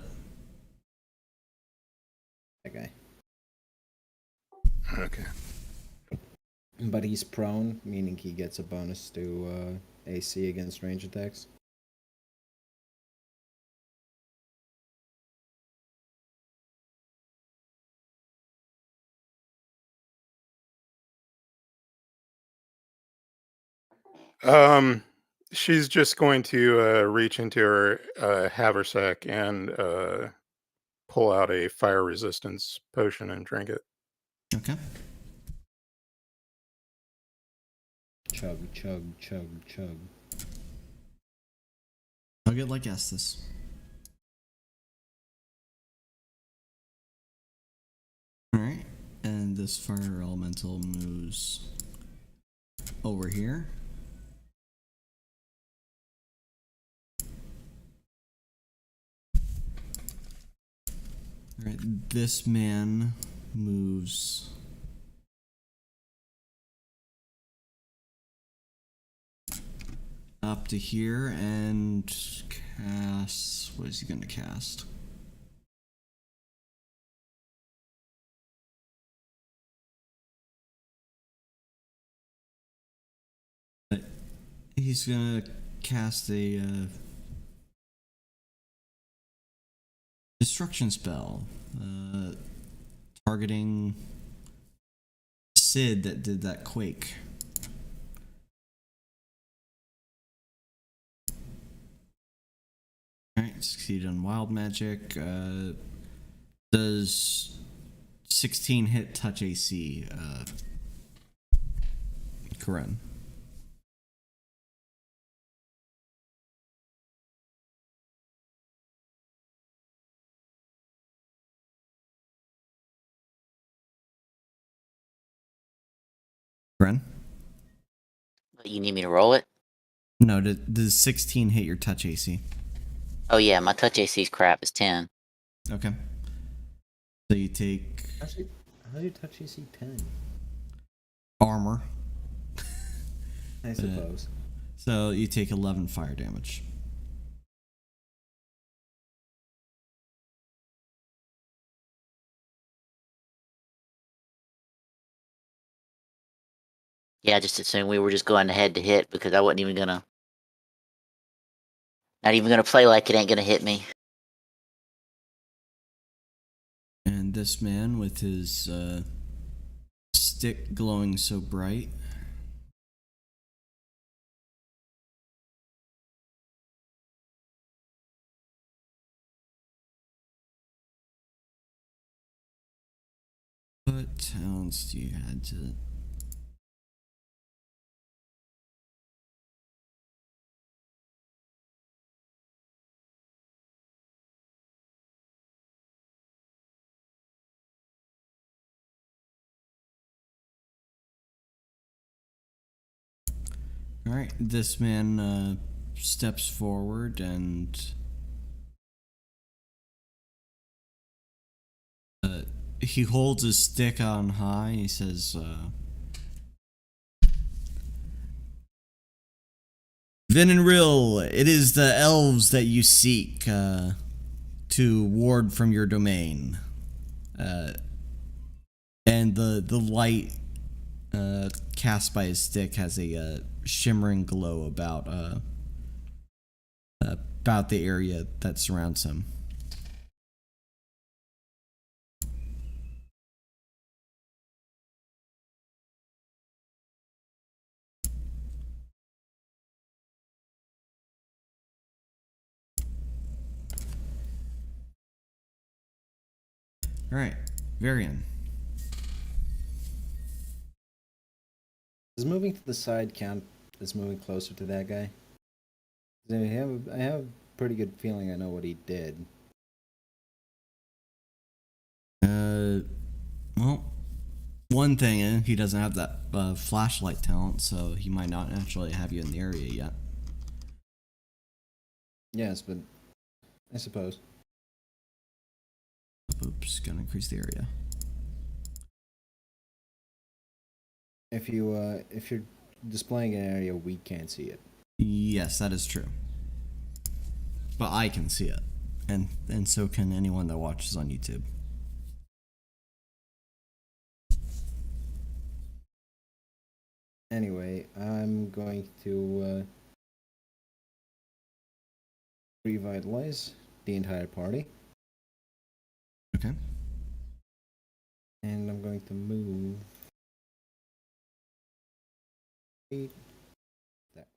That guy. Okay. But he's prone, meaning he gets a bonus to AC against range attacks. She's just going to reach into her haversack and pull out a fire resistance potion and drink it. Okay. Chug, chug, chug, chug. I'll get like Estes. Alright. And this fire elemental moves over here. Alright, this man moves up to here and casts. What is he gonna cast? He's gonna cast a destruction spell, targeting Sid that did that quake. Alright, succeed on wild magic. Does 16 hit touch AC, Korinne? Korinne? You need me to roll it? No, does 16 hit your touch AC? Oh yeah, my touch AC's crap is 10. Okay. So you take Actually, how do you touch AC 10? armor. I suppose. So you take 11 fire damage. Yeah, I just assumed we were just going ahead to hit because I wasn't even gonna. Not even gonna play like it ain't gonna hit me. And this man with his stick glowing so bright. What talents do you add to it? Alright, this man steps forward and he holds his stick on high. He says, Vin and Rill, it is the elves that you seek to ward from your domain. And the light cast by his stick has a shimmering glow about the area that surrounds him. All right, Varian. Is moving to the side count as moving closer to that guy? I have a pretty good feeling I know what he did. One thing, he doesn't have that flashlight talent, so he might not actually have you in the area yet. Yes, but I suppose. Oops, gonna increase the area. If you're displaying an area, we can't see it. Yes, that is true. But I can see it. And so can anyone that watches on YouTube. Anyway, I'm going to revitalize the entire party. Okay. And I'm going to move 8. That.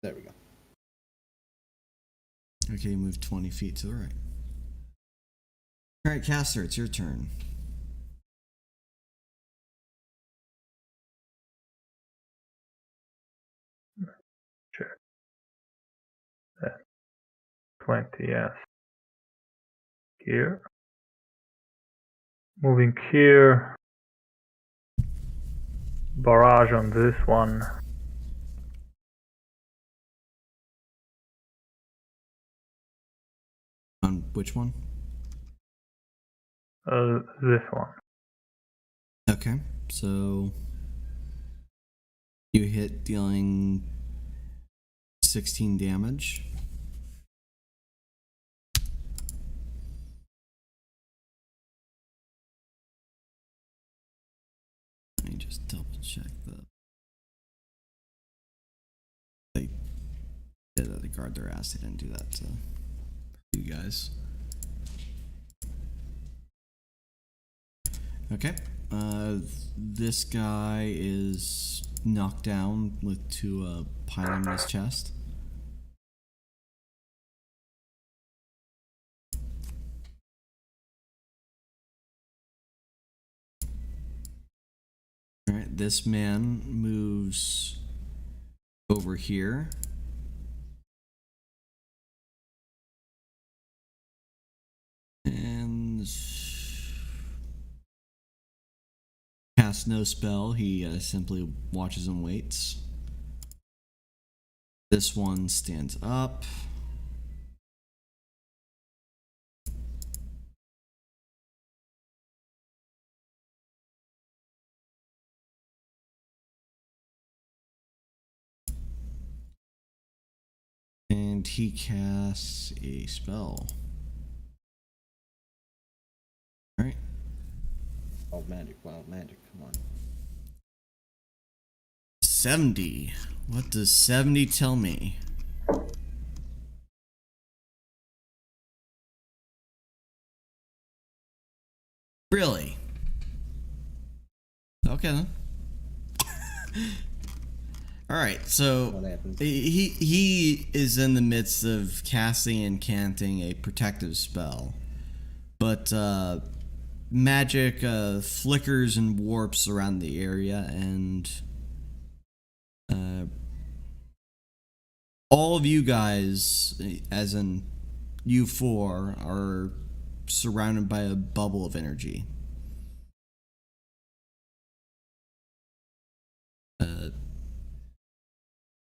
There we go. Okay, move 20 feet to the right. Alright, Caster, it's your turn. Check. 20, yes. Here. Moving here. Barrage on this one. On which one? This one. Okay, so you hit dealing 16 damage. Let me just double check the. They did that to guard their ass. They didn't do that to you guys. Okay. This guy is knocked down with 2 pylon in his chest. Alright, this man moves over here. And casts no spell. He simply watches and waits. This one stands up. And he casts a spell. Alright. Wild magic, come on. 70. What does 70 tell me? Really? Okay then. Alright, so What happens? he is in the midst of casting and canting a protective spell. But magic flickers and warps around the area, and all of you guys, as in you 4, are surrounded by a bubble of energy.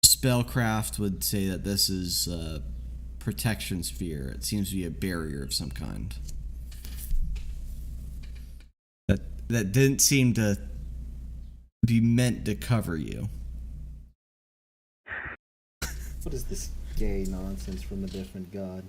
Spellcraft would say that this is a protection sphere. It seems to be a barrier of some kind. That didn't seem to be meant to cover you. What is this gay nonsense from a different god?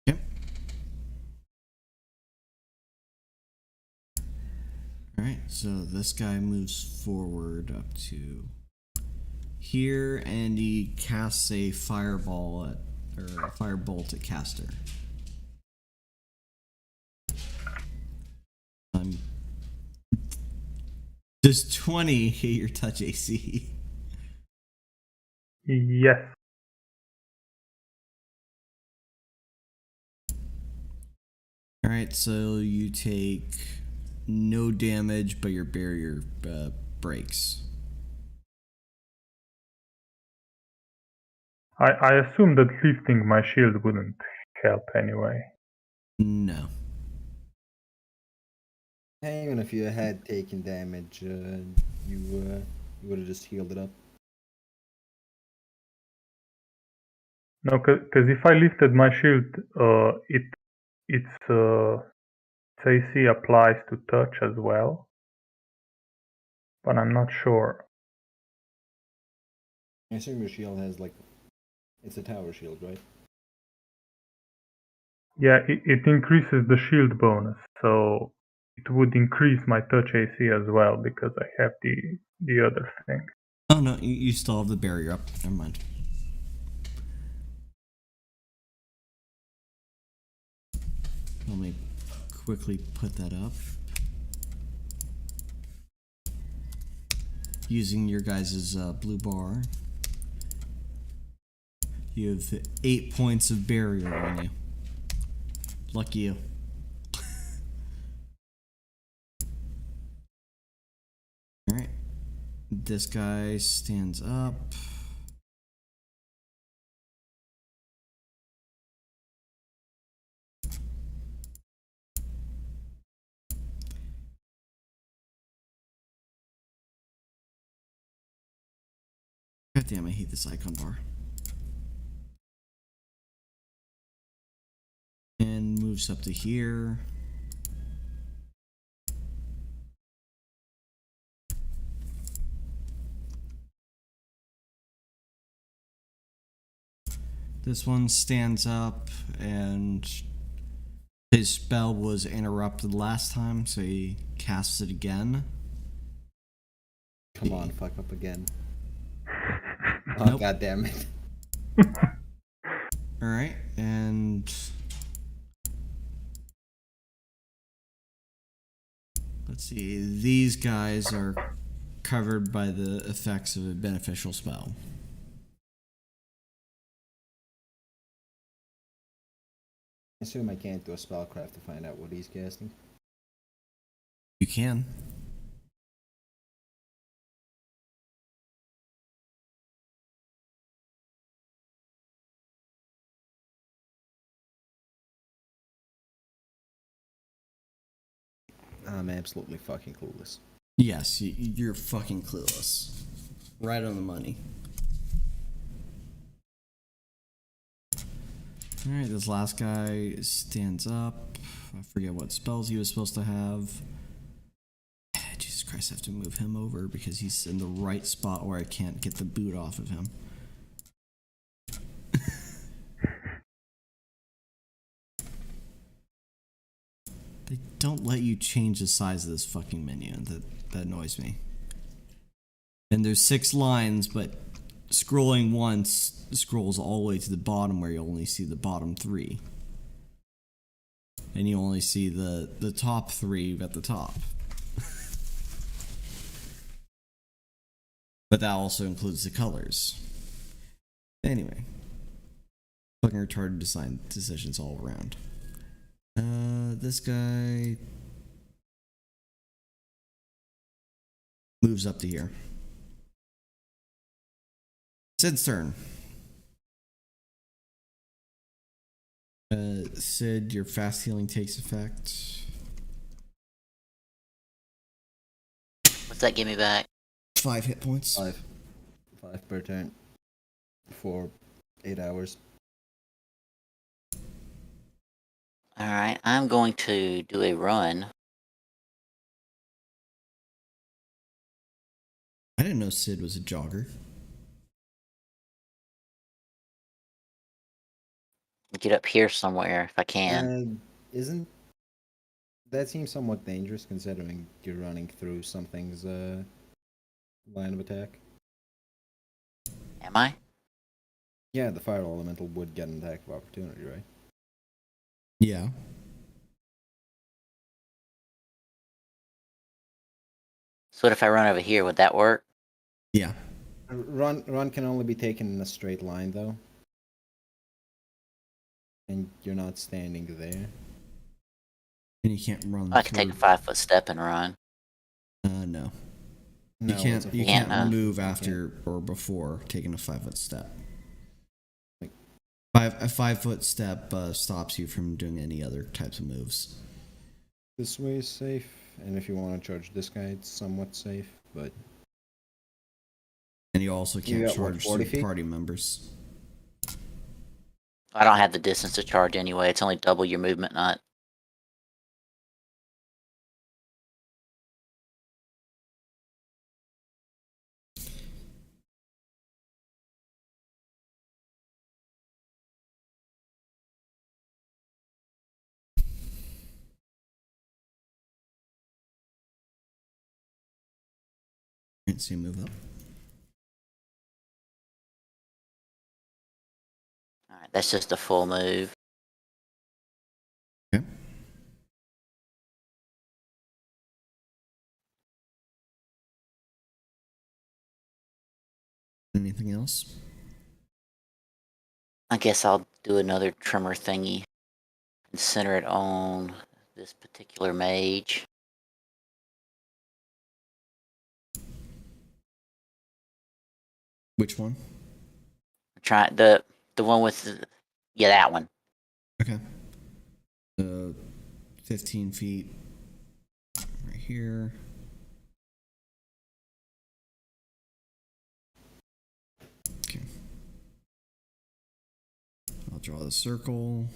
Yep. Alright, so this guy moves forward up to here, and he casts a fireball at, or a firebolt at Caster. Does 20 hit your touch AC? Yes. Alright, so you take no damage, but your barrier breaks. I assume that lifting my shield wouldn't help anyway. No. Even if you had taken damage, you would have just healed it up. No, because if I lifted my shield, its AC applies to touch as well, but I'm not sure. I assume your shield has it's a tower shield, right? Yeah, it increases the shield bonus, so it would increase my touch AC as well because I have the other thing. Oh no, you still have the barrier up. Never mind. Let me quickly put that up. Using your guys' blue bar. You have 8 points of barrier on you. Lucky you. Alright. This guy stands up. God damn, I hate this icon bar. And moves up to here. This one stands up, and his spell was interrupted last time, so he casts it again. Come on, fuck up again. Oh, Nope. God damn it. Alright, and let's see, these guys are covered by the effects of a beneficial spell. I assume I can't do a spellcraft to find out what he's casting. You can. I'm absolutely fucking clueless. Yes, you're fucking clueless. Right on the money. Alright, this last guy stands up. I forget what spells he was supposed to have. Jesus Christ, I have to move him over because he's in the right spot where I can't get the boot off of him. They don't let you change the size of this fucking menu. That annoys me. And there's 6 lines, but scrolling once scrolls all the way to the bottom where you only see the bottom 3. And you only see the top 3 at the top. But that also includes the colors. Anyway. Fucking retarded design decisions all around. This guy moves up to here. Sid's turn. Sid, your fast healing takes effect. What's that give me back? 5 hit points. 5 per turn. For 8 hours. Alright, I'm going to do a run. I didn't know Sid was a jogger. Get up here somewhere if I can. Isn't that seems somewhat dangerous considering you're running through something's line of attack? Am I? Yeah, the fire elemental would get an attack of opportunity, right? Yeah. So what if I run over here? Would that work? Yeah. Run can only be taken in a straight line though. And you're not standing there. And you can't run I could take a through. 5-foot step and run. No. No, You it's a you full can't Can't, move You after or before taking a 5-foot step. Like- A 5-foot step stops you from doing any other types of moves. This way is safe, and if you want to charge this guy, it's somewhat safe, but And you also You can't got, what, charge 40 through feet? party members. I don't have the distance to charge anyway. It's only double your movement, not. Can't see move up. Alright, that's just a full move. Okay. Anything else? I guess I'll do another tremor thingy and center it on this particular mage. Which one? Try the one with yeah, that one. Okay. 15 feet right here. Okay. I'll draw the circle.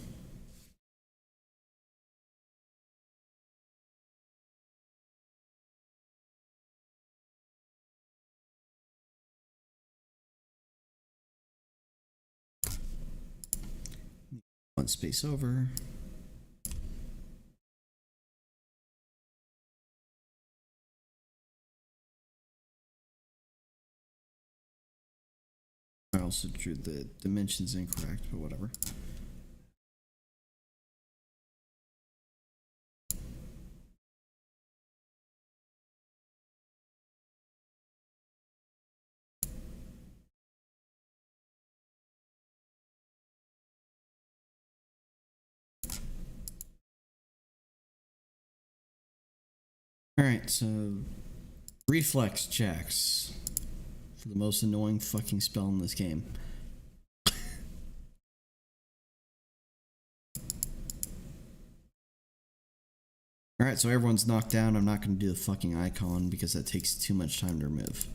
One space over. I also drew the dimensions incorrect, but whatever. Alright, so reflex checks for the most annoying fucking spell in this game. Alright, so everyone's knocked down. I'm not going to do the fucking icon because that takes too much time to remove.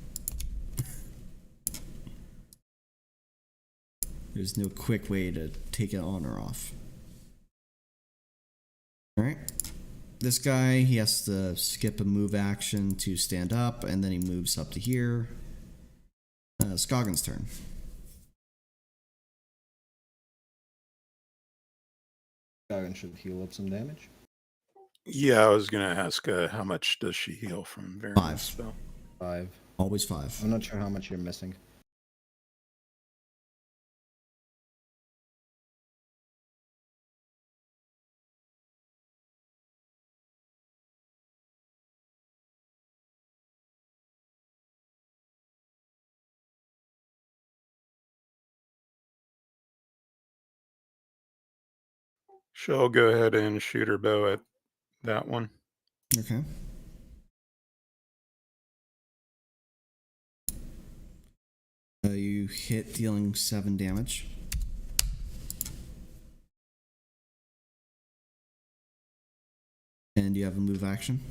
There's no quick way to take it on or off. Alright. This guy, he has to skip a move action to stand up, and then he moves up to here. Scoggins' turn. Dragon should heal up some damage. Yeah, I was gonna ask how much does she heal from variant 5. spell? 5. Always 5. I'm not sure how much you're missing. She'll go ahead and shoot her bow at that one. Okay. You hit, dealing 7 damage. And you have a move action.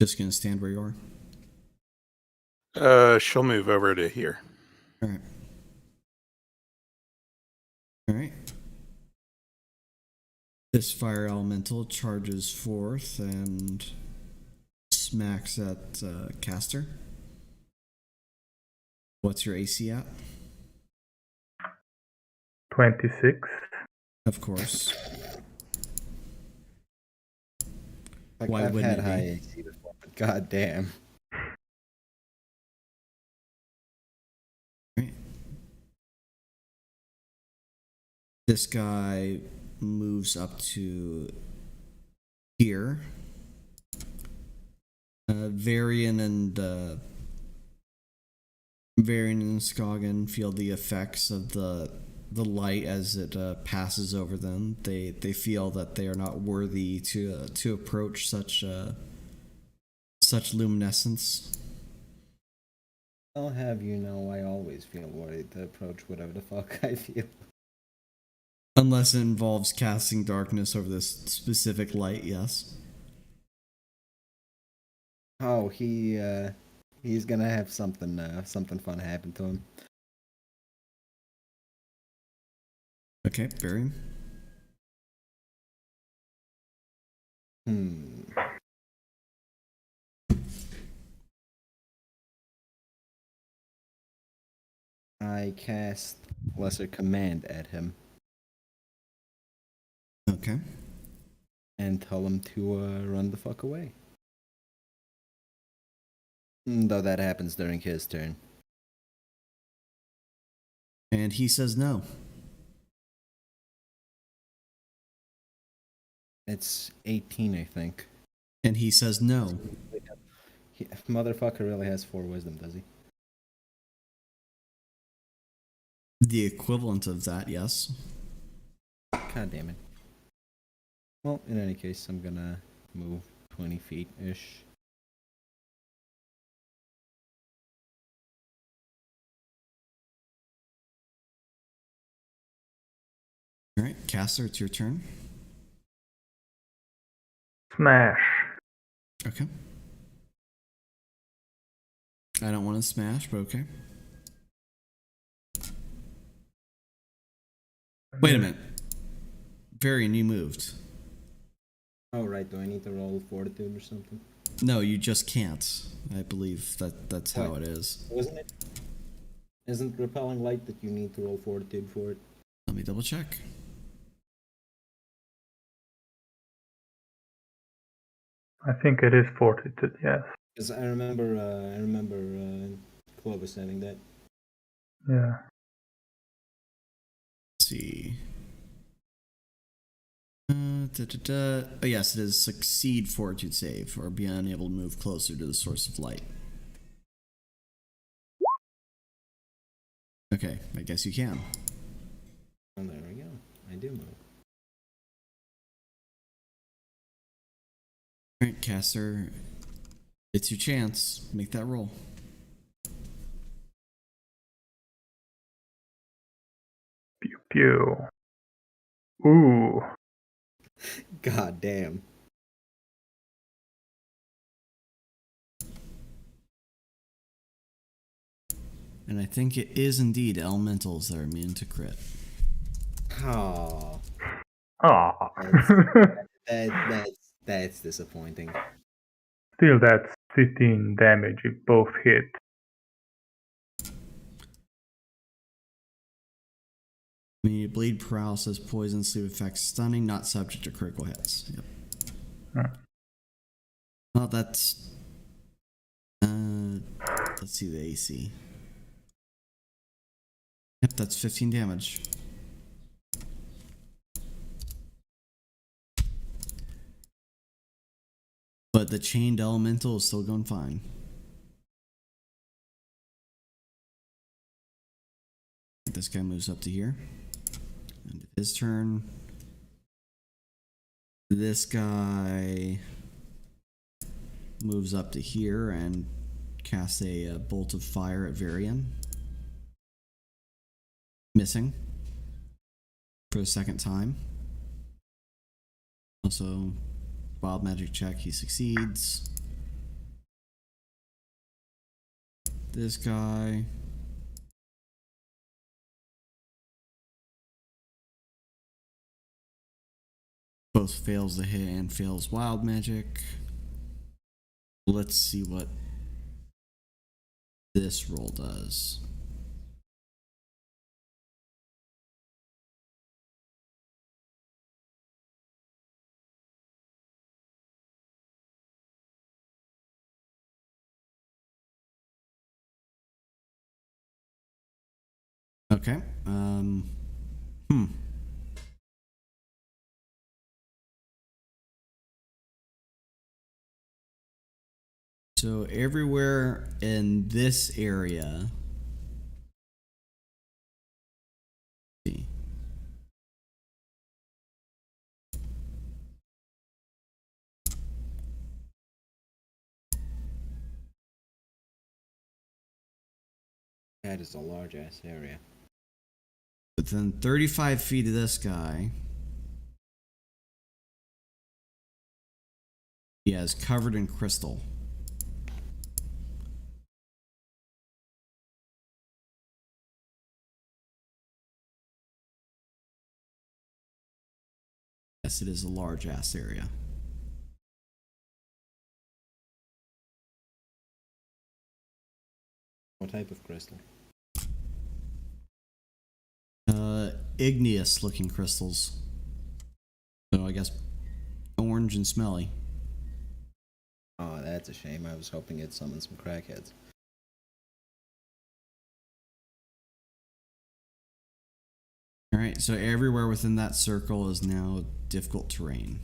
Just gonna stand where you are. She'll move over to here. Alright. Alright. This fire elemental charges forth and smacks at caster. What's your AC at? 26. Of course. Like, Why I've wouldn't had it be? high AC before, but god damn. This guy moves up to here. Varian and Skagen feel the effects of the light as it passes over them. They feel that they are not worthy to approach such luminescence. I'll have you know, I always feel worried to approach whatever the fuck I feel. Unless it involves casting darkness over this specific light, yes. Oh, he's gonna have something fun happen to him. Okay, Varian. I cast Lesser Command at him Okay. and tell him to run the fuck away. Though that happens during his turn. And he says no. It's 18, I think. And he says no. Motherfucker really has 4 wisdom, does he? The equivalent of that, yes. God damn it. Well, in any case, I'm gonna move 20 feet-ish. Alright, Caster, it's your turn. Smash. Okay. I don't want to smash, but okay. Wait a minute. Varian, you moved. Oh, right. Do I need to roll Fortitude or something? No, you just can't. I believe that's how What? it is. Wasn't it? Isn't Repelling Light that you need to roll Fortitude for it? Let me double check. I think it is Fortitude, yes. Because I remember Clovis having that. Yeah. Let's see. Oh, yes, it is succeed fortitude save or be unable to move closer to the source of light. Okay, I guess you can. Oh, there we go. I do move. Alright, Caster. It's your chance. Make that roll. Pew pew. Ooh. God damn. And I think it is indeed elementals that are immune to crit. Oh, Ah. that's disappointing. Still, that's 15 damage if both hit. I mean, bleed, paralysis, poison, sleep effects, stunning, not subject to critical hits. Yep. Hmm. Well, that's... let's see the AC. Yep, that's 15 damage. But the chained elemental is still going fine. This guy moves up to here. And his turn. This guy moves up to here and casts a bolt of fire at Varian. Missing. For the second time. Also, wild magic check, he succeeds. This guy. Both fails the hit and fails wild magic. Let's see what this roll does. Okay. So everywhere in this area. See. That is a large ass area. Within 35 feet of this guy, he has covered in crystal. Yes, it is a large ass area. What type of crystal? Igneous looking crystals. So I guess orange and smelly. Oh, that's a shame. I was hoping it'd summon some crackheads. Alright, so everywhere within that circle is now difficult terrain.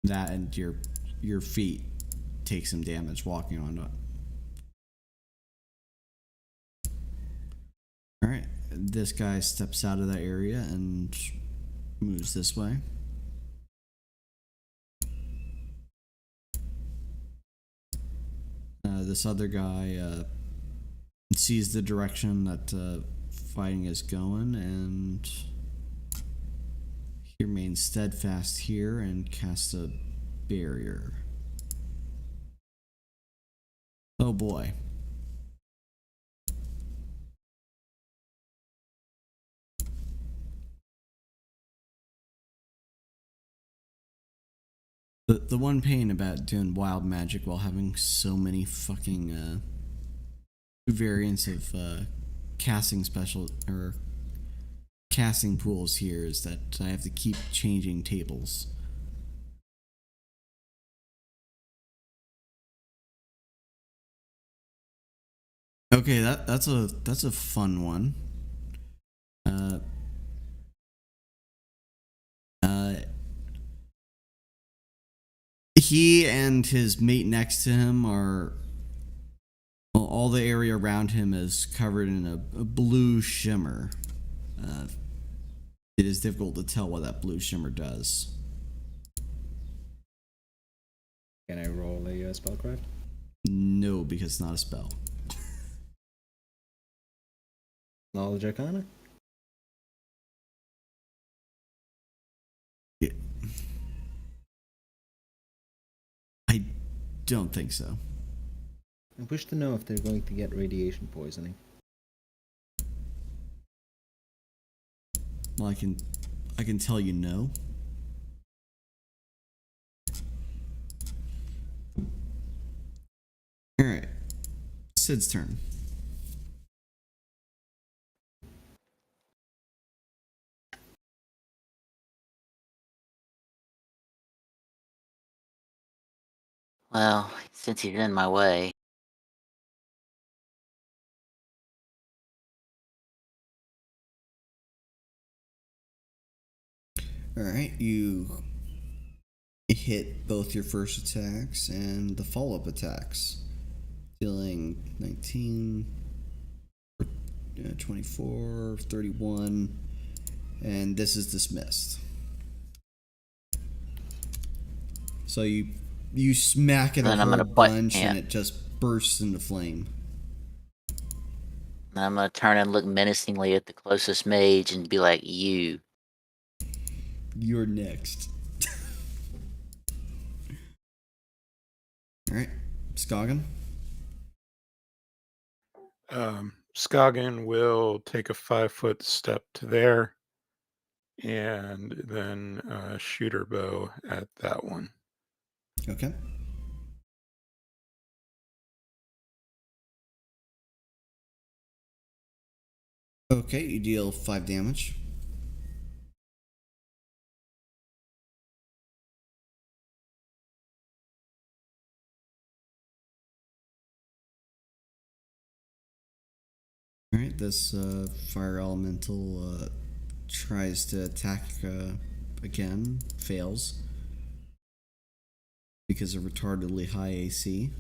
That and your feet take some damage walking on it. Alright, this guy steps out of that area and moves this way. This other guy sees the direction that fighting is going, and he remains steadfast here and casts a barrier. Oh boy. The one pain about doing wild magic while having so many fucking variants of casting special or casting pools here is that I have to keep changing tables. Okay, that's a fun one. He and his mate next to him are. Well, all the area around him is covered in a blue shimmer. It is difficult to tell what that blue shimmer does. Can I roll a spellcraft? No, because it's not a spell. Knowledge Arcana? Yeah. I don't think so. I wish to know if they're going to get radiation poisoning. Well, I can tell you no. All right, Sid's turn. Well, since he's in my way, All right, you hit both your first attacks and the follow-up attacks, dealing 19, 24, 31, and this is dismissed. So you smack it a Then I'm whole gonna butt- bunch yeah. and it just bursts into flame. and I'm gonna turn and look menacingly at the closest mage and be like, "You." You're next. All right, Skagen. Skagen will take a 5-foot step to there and then shoot her bow at that one. Okay. Okay, you deal 5 damage. Alright, this fire elemental tries to attack again, fails. because of retardedly high AC.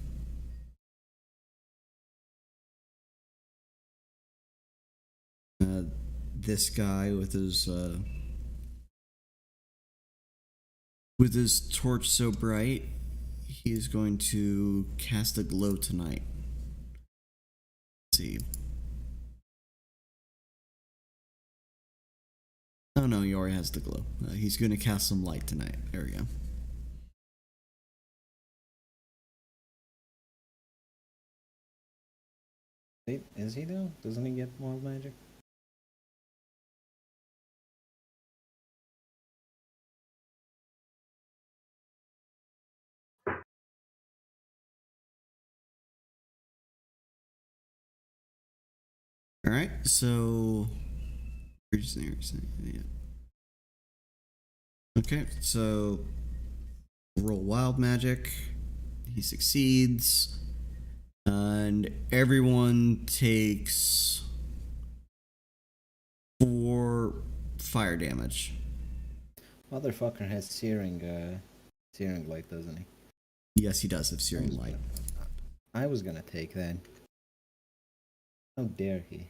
This guy with his torch so bright, he is going to cast a glow tonight. Let's see. Oh no, he already has the glow. He's going to cast some light tonight. There we go. Wait, is he though? Doesn't he get wild magic? Alright, so... Okay, so... roll wild magic. He succeeds. And everyone takes 4 fire damage. Motherfucker has searing light, doesn't he? Yes, he does have searing light. I was gonna take that. How dare he?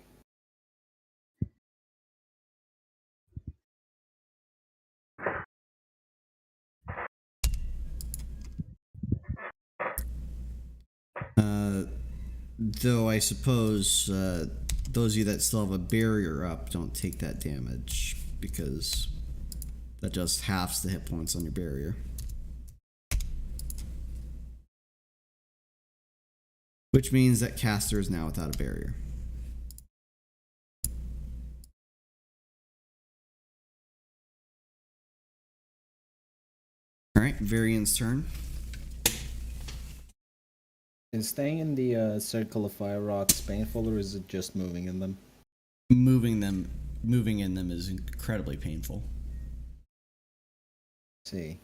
Though I suppose those of you that still have a barrier up don't take that damage because that just halves the hit points on your barrier. Which means that caster is now without a barrier. Alright, Varian's turn. Is staying in the circle of fire rocks painful, or is it just moving in them? Moving in them is incredibly painful. Let's see.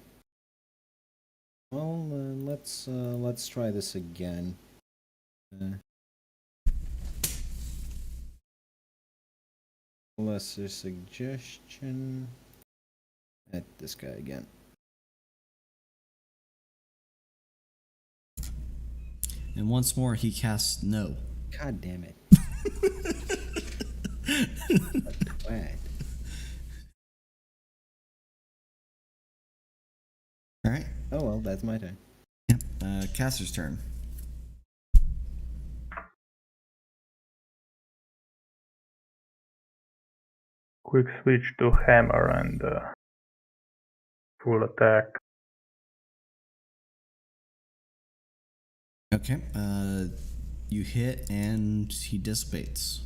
Well, let's try this again. Lesser suggestion. At this guy again. And once more, he casts no. God damn it. What the twat. Alright. Oh well, that's my turn. Yep. Caster's turn. Quick switch to hammer and full attack. Okay. You hit and he dissipates.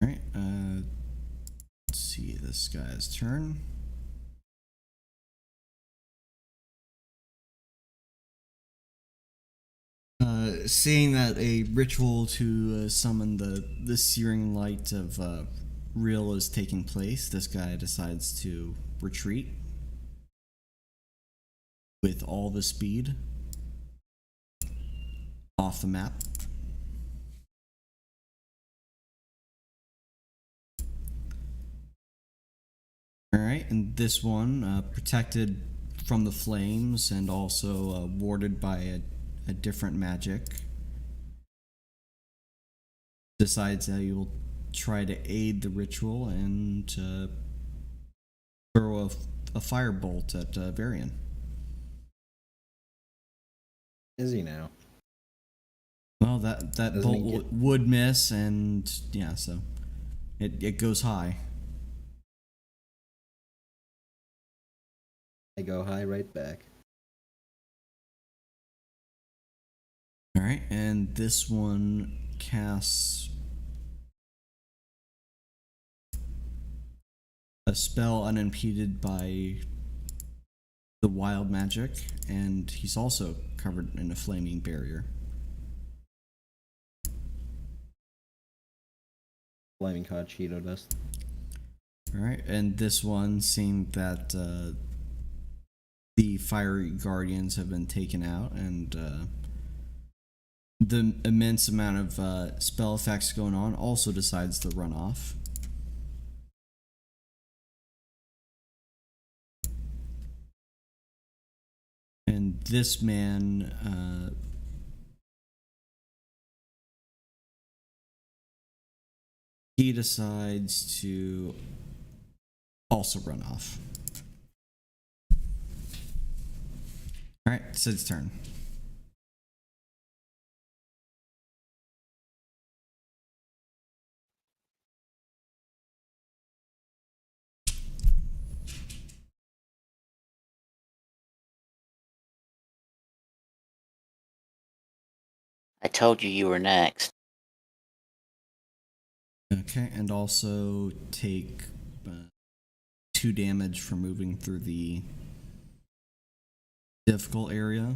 Alright, let's see this guy's turn. Seeing that a ritual to summon the searing light of Real is taking place, this guy decides to retreat with all the speed off the map. Alright, and this one, protected from the flames and also warded by a different magic, decides that he will try to aid the ritual and throw a firebolt at Varian. Is he now? Well, that Doesn't bolt he get- would miss, and yeah, so it goes high. I go high right back. Alright, and this one casts a spell unimpeded by the wild magic, and he's also covered in a flaming barrier. Flaming hot Cheeto dust. All right, and this one, seeing that the fiery guardians have been taken out and the immense amount of spell effects going on, also decides to run off. And this man he decides to also run off. Alright, Sid's turn. I told you you were next. Okay, and also take 2 damage for moving through the difficult area.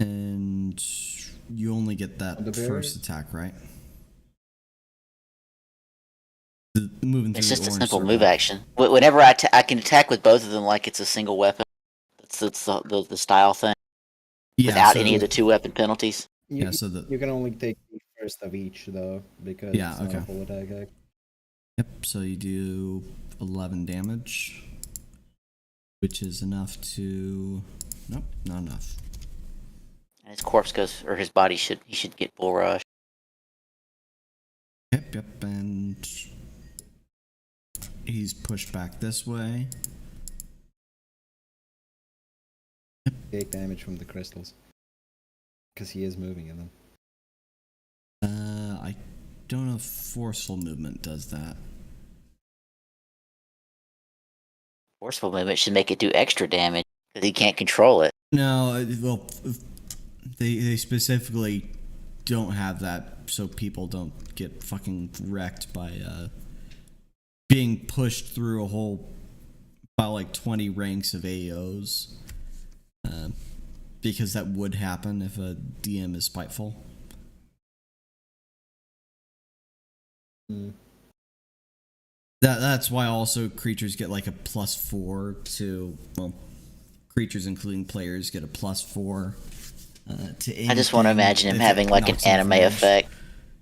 And you only get that first attack, right? Moving through It's just the a orange simple circle. move action. Whenever I can attack with both of them like it's a single weapon. That's the style thing. Yeah, Without so, any of the 2-weapon penalties. You, so the you can only take the first of each though, because Yeah, it's not a okay. full attack. Yep, so you do 11 damage, which is enough to... Nope, not enough. And his corpse goes, or his body should get bull rush. Yep, and he's pushed back this way. Take damage from the crystals. Because he is moving in them. I don't know if forceful movement does that. Forceful movement should make it do extra damage because he can't control it. No, well, they specifically don't have that so people don't get fucking wrecked by being pushed through a whole about like 20 ranks of AOs. Because that would happen if a DM is spiteful. Mm. That's why also creatures get like a +4 to, well, creatures including players get a +4 to anything. I just want to imagine him if having it like an knocks him anime from range. effect.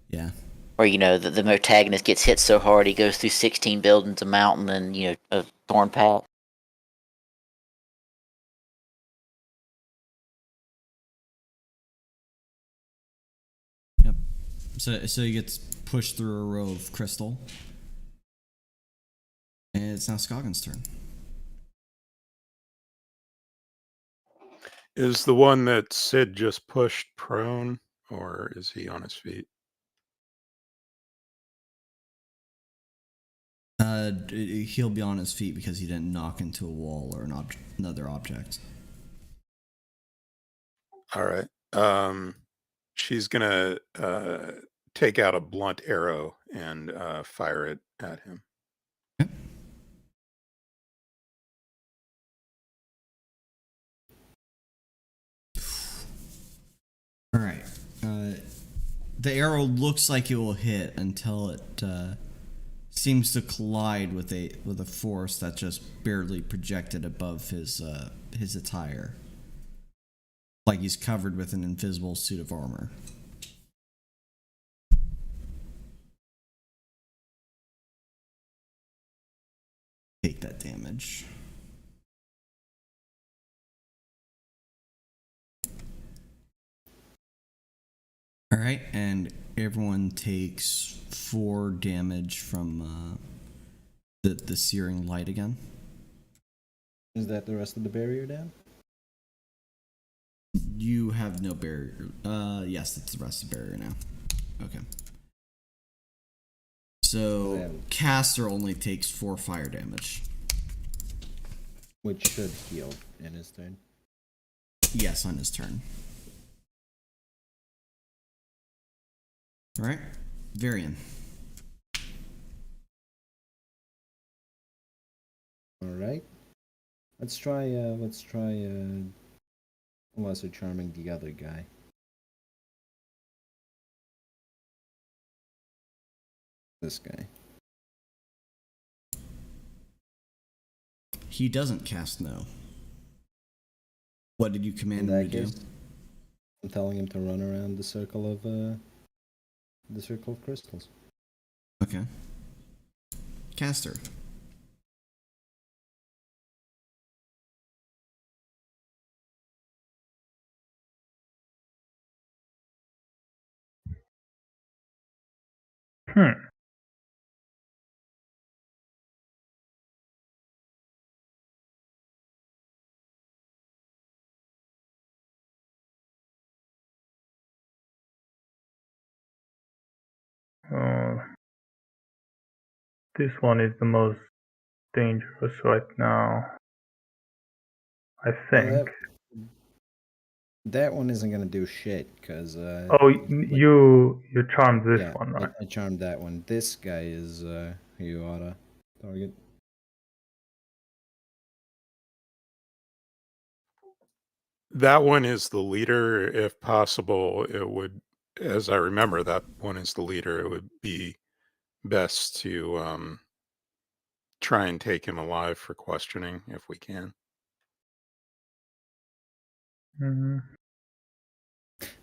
Yeah. Where, the protagonist gets hit so hard he goes through 16 buildings, a mountain, and, a thorn path. Yep. So he gets pushed through a row of crystal. And it's now Scoggins' turn. Is the one that Sid just pushed prone, or is he on his feet? He'll be on his feet because he didn't knock into a wall or another object. All right. She's gonna take out a blunt arrow and fire it at him. Yep. All right. The arrow looks like it will hit until it seems to collide with a force that just barely projected above his attire, like he's covered with an invisible suit of armor. Take that damage. All right, and everyone takes 4 damage from the searing light again. Is that the rest of the barrier down? You have no barrier. Yes, that's the rest of the barrier now. Okay. So caster only takes 4 fire damage. Which should heal in his turn. Yes, on his turn. All right, Varian. All right. Let's try lesser charming the other guy. This guy. he doesn't cast no. What did you command In him that to case, do? I'm telling him to run around the circle of crystals. Okay. Caster. Hmm. This one is the most dangerous right now. I think. That one isn't gonna do shit because. Oh, you charmed this yeah, one, right? I charmed that one. This guy is who you oughta target. That one is the leader. If possible, it would, as I remember, that one is the leader. It would be best to try and take him alive for questioning if we can. Mhm.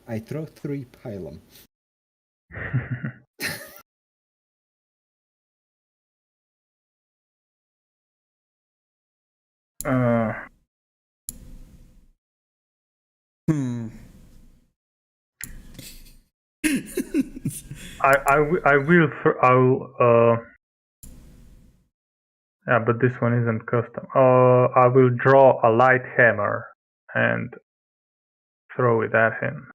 I throw 3 pylum. Hmm. I will. I'll. Yeah, but this one isn't custom. I will draw a light hammer and throw it at him.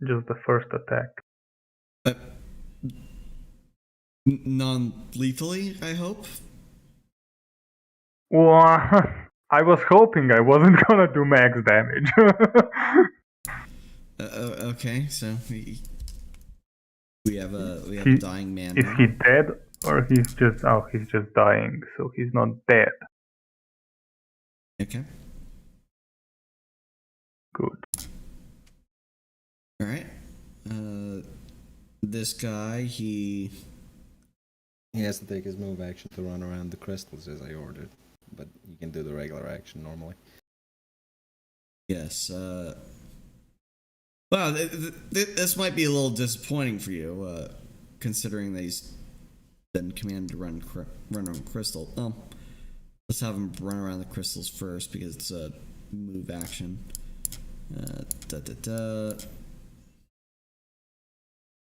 Just the first attack. Non-lethally, I hope. Well, I was hoping I wasn't gonna do max damage. Okay, so we have a dying man. Is he dead or he's just dying, so he's not dead. Okay. Good. All right. This guy, he has to take his move action to run around the crystals as I ordered, but you can do the regular action normally. Yes. Wow, this might be a little disappointing for you, considering that he's been commanded to run on crystal. Let's have him run around the crystals first because it's a move action.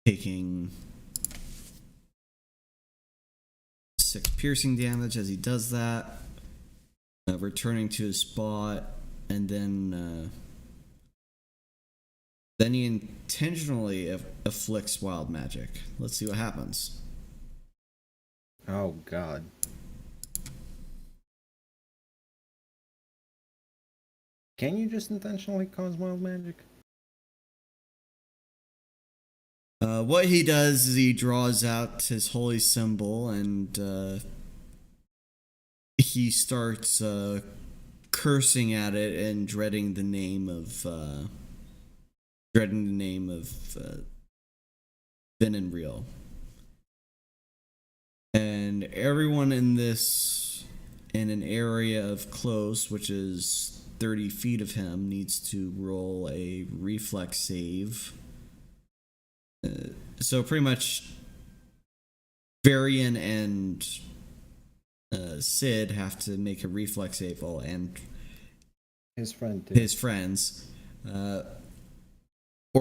Taking 6 piercing damage as he does that. Returning to his spot, and then he intentionally afflicts wild magic. Let's see what happens. Oh God. Can you just intentionally cause wild magic? What he does is he draws out his holy symbol and he starts cursing at it and dreading the name of Vin and Real. And everyone in an area of close, which is 30 feet of him, needs to roll a reflex save. So pretty much Varian and Sid have to make a reflex save, and his friend too. His friends, or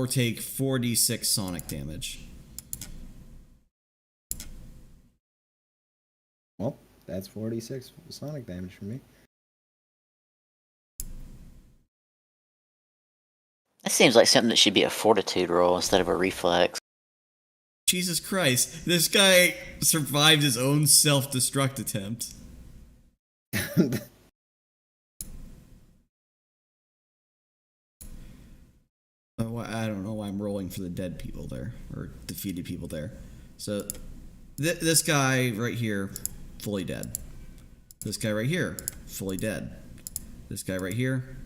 take 4d6 sonic damage. Well, that's 46 sonic damage for me. That seems like something that should be a fortitude roll instead of a reflex. Jesus Christ, this guy survived his own self-destruct attempt. I don't know why I'm rolling for the dead people there, or defeated people there. So, this guy right here, fully dead. This guy right here, fully dead. This guy right here,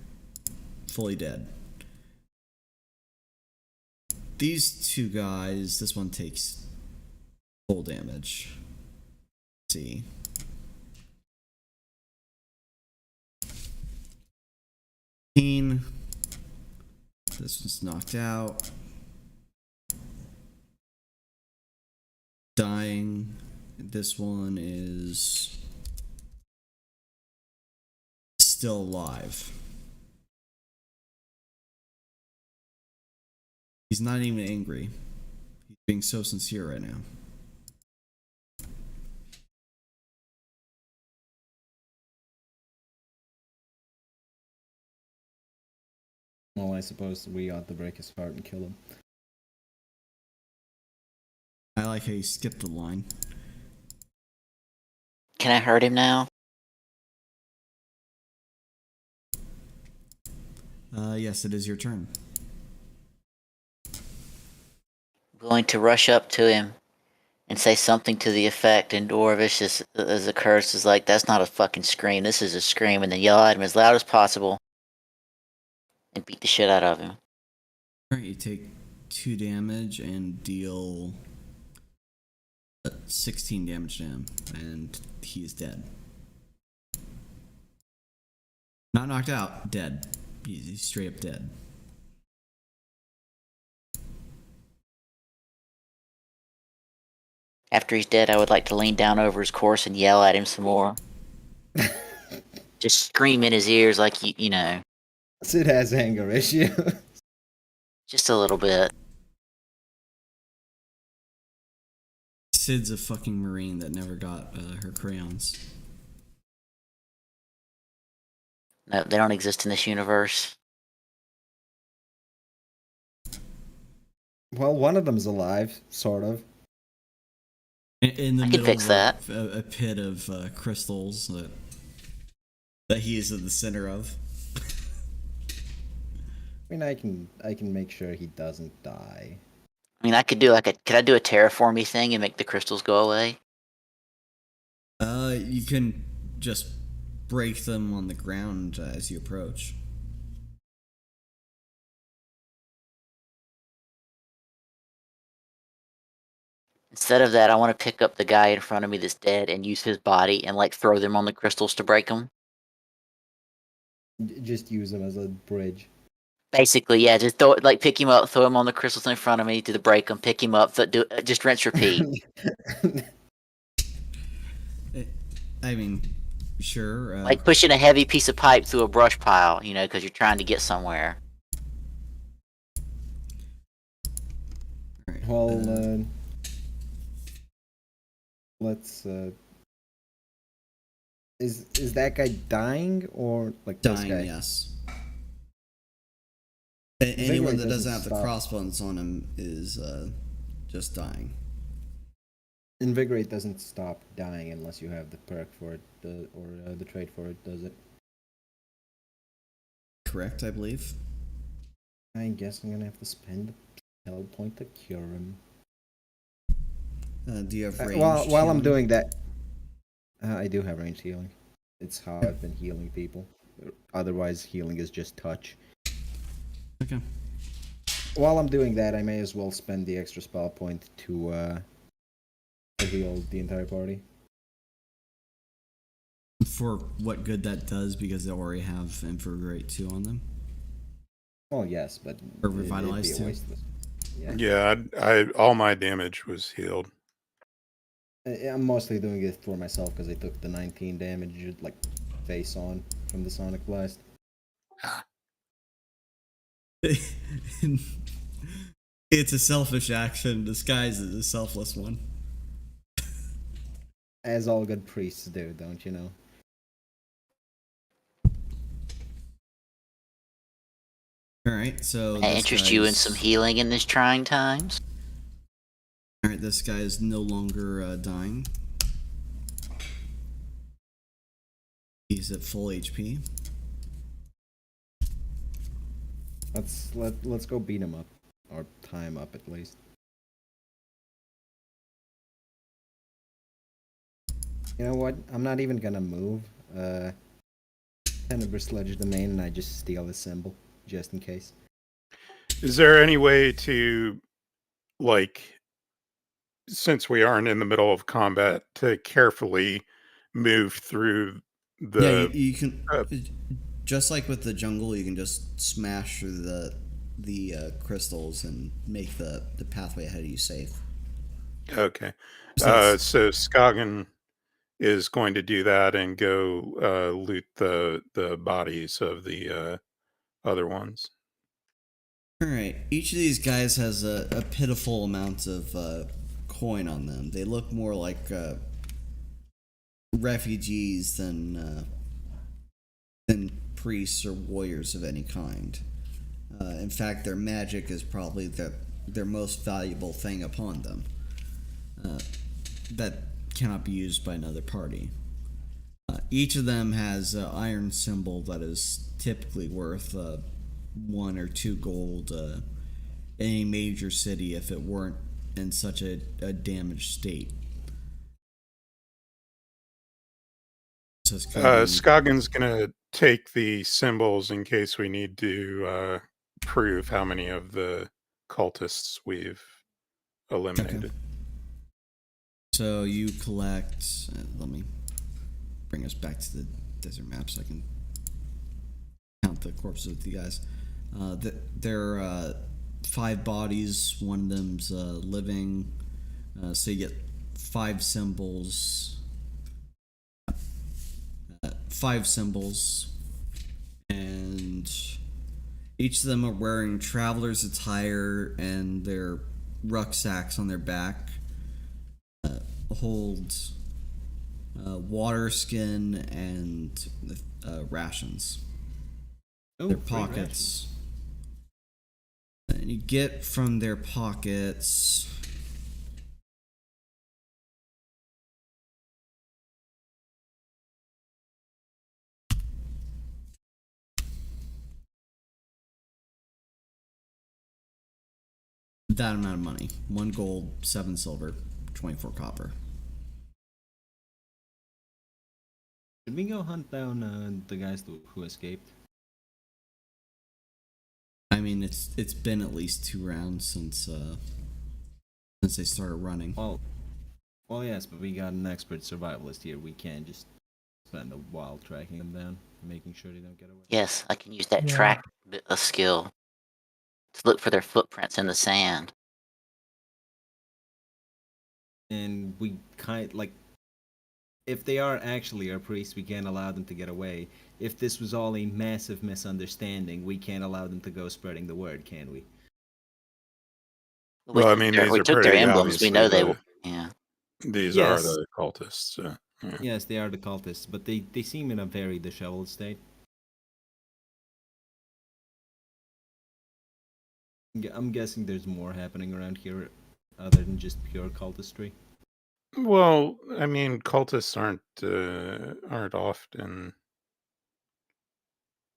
fully dead. These 2 guys, this one takes full damage. Let's see. This one's knocked out. Dying. This one is still alive. He's not even angry. He's being so sincere right now. Well, I suppose we ought to break his heart and kill him. I like how you skipped the line. Can I hurt him now? Yes, it is your turn. Going to rush up to him and say something to the effect in Dwarvish as a curse is like, that's not a fucking scream, this is a scream, and then yell at him as loud as possible and beat the shit out of him. Alright, you take 2 damage and deal 16 damage to him, and he's dead. Not knocked out, dead. He's straight up dead. After he's dead, I would like to lean down over his corpse and yell at him some more. Just scream in his ears like, you know. Sid has anger issues. Just a little bit. Sid's a fucking Marine that never got her crayons. No, they don't exist in this universe. Well, one of them's alive, sort of. In the I middle can fix of that. A pit of crystals that he is at the center of. I mean, I can make sure he doesn't die. I mean, I could do could I do a terraformy thing and make the crystals go away? You can just break them on the ground as you approach. Instead of that, I want to pick up the guy in front of me that's dead and use his body and like throw them on the crystals to break them. Just use him as a bridge. Basically, yeah, just pick him up, throw him on the crystals in front of me, do the break them, pick him up, just rinse, repeat. I mean, sure. Like pushing a heavy piece of pipe through a brush pile, you know, because you're trying to get somewhere. Right, Well, let's. Is that guy dying or like this dying, guy? yes. Anyone that doesn't have the stop. crossbones on him is just dying. Invigorate doesn't stop dying unless you have the perk for it, or the trait for it, does it? Correct, I believe. I guess I'm gonna have to spend a hell point to cure him. Do you have ranged While I'm healing? doing that, I do have ranged healing. It's how I've been healing people. Otherwise, healing is just touch. Okay. While I'm doing that, I may as well spend the extra spell point to heal the entire party. For what good that does, because they already have Invigorate 2 on them. Well, yes, but Or Revitalize it'd be a 2. waste of- Yeah. Yeah, I all my damage was healed. I'm mostly doing it for myself because I took the 19 damage, like, face on from the Sonic Blast. It's a selfish action disguised as a selfless one. As all good priests do, don't you know? Alright, so May I interest you in some healing in these trying times? Alright, this guy is no longer dying. He's at full HP. Let's go beat him up, or tie him up at least. You know what? I'm not even gonna move. Tenebrous Sledge Domain, and I just steal the symbol just in case. Is there any way to, like, since we aren't in the middle of combat, to carefully move through the? Yeah, you can just like with the jungle, you can just smash through the crystals and make the pathway ahead of you safe. Okay. So So Skagen is going to do that and go loot the bodies of the other ones. all right, each of these guys has a pitiful amount of coin on them. They look more like refugees than priests or warriors of any kind. In fact, their magic is probably their most valuable thing upon them. That cannot be used by another party. Each of them has an iron symbol that is typically worth 1 or 2 gold in any major city if it weren't in such a damaged state. So Skagen's going to take the symbols in case we need to prove how many of the cultists we've eliminated. Okay. So you collect. Let me bring us back to the desert map so I can count the corpses with you guys. There are 5 bodies. One of them's living. So you get 5 symbols. 5 symbols, and each of them are wearing traveler's attire, and their rucksacks on their back hold water, skin, and rations. Their pockets. And you get from their pockets that amount of money. 1 gold, 7 silver, 24 copper. Should we go hunt down the guys who escaped? I mean, it's been at least 2 rounds since they started running. Well, yes, but we got an expert survivalist here. We can't just spend a while tracking them down, making sure they don't get away. Yes, I can use that Yeah. track bit of skill to look for their footprints in the sand. And we if they are actually our priests, we can't allow them to get away. If this was all a massive misunderstanding, we can't allow them to go spreading the word, can we? Well, I mean, these we are took their pretty emblems. We know they will. obviously Yeah. These Yes. are the cultists. Yeah. Yes, they are the cultists, but they seem in a very disheveled state. I'm guessing there's more happening around here other than just pure cultistry. Well, I mean, cultists aren't often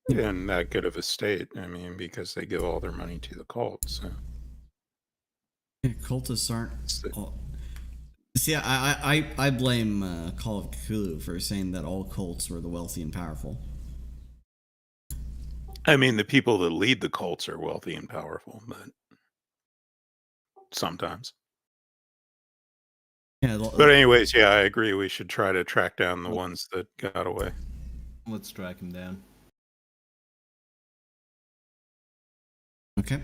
in that good of a state. I mean, because they give all their money to the cult. So Yeah, cultists aren't. it's the- See, I blame Call of Cthulhu for saying that all cults were the wealthy and powerful. I mean, the people that lead the cults are wealthy and powerful, but sometimes. Yeah, But anyways, yeah, I agree. We should try to track down the ones that got away. Let's track him down. okay.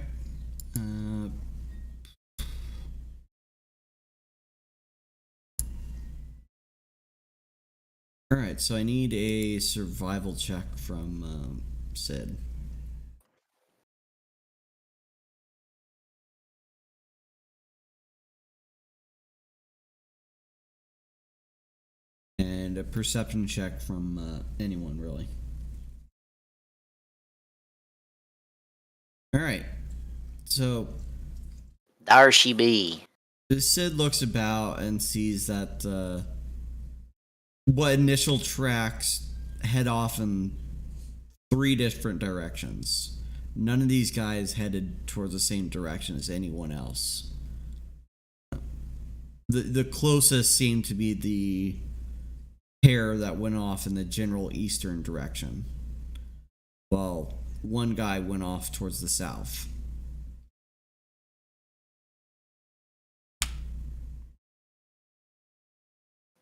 All right, so I need a survival check from Sid. And a perception check from anyone, really. All right, so There she be. Sid looks about and sees that what initial tracks head off in 3 different directions. None of these guys headed towards the same direction as anyone else. The closest seemed to be the pair that went off in the general eastern direction, while one guy went off towards the south.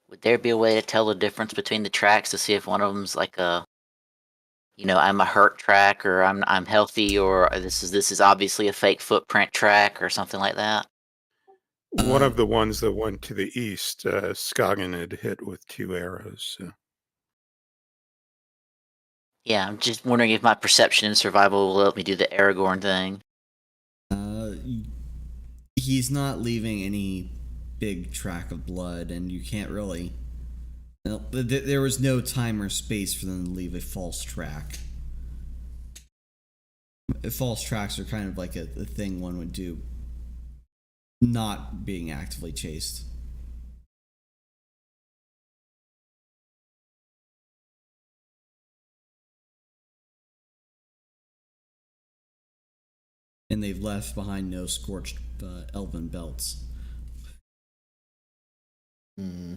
Would there be a way to tell the difference between the tracks to see if one of them's like a I'm a hurt track, or I'm healthy, or this is obviously a fake footprint track, or something like that? One of the ones that went to the east, Skagen had hit with 2 arrows. So. Yeah, I'm just wondering if my perception and survival will let me do the Aragorn thing. He's not leaving any big track of blood, and you can't really. No, there was no time or space for them to leave a false track. False tracks are kind of like a thing one would do, not being actively chased. And they've left behind no scorched elven belts. Hmm.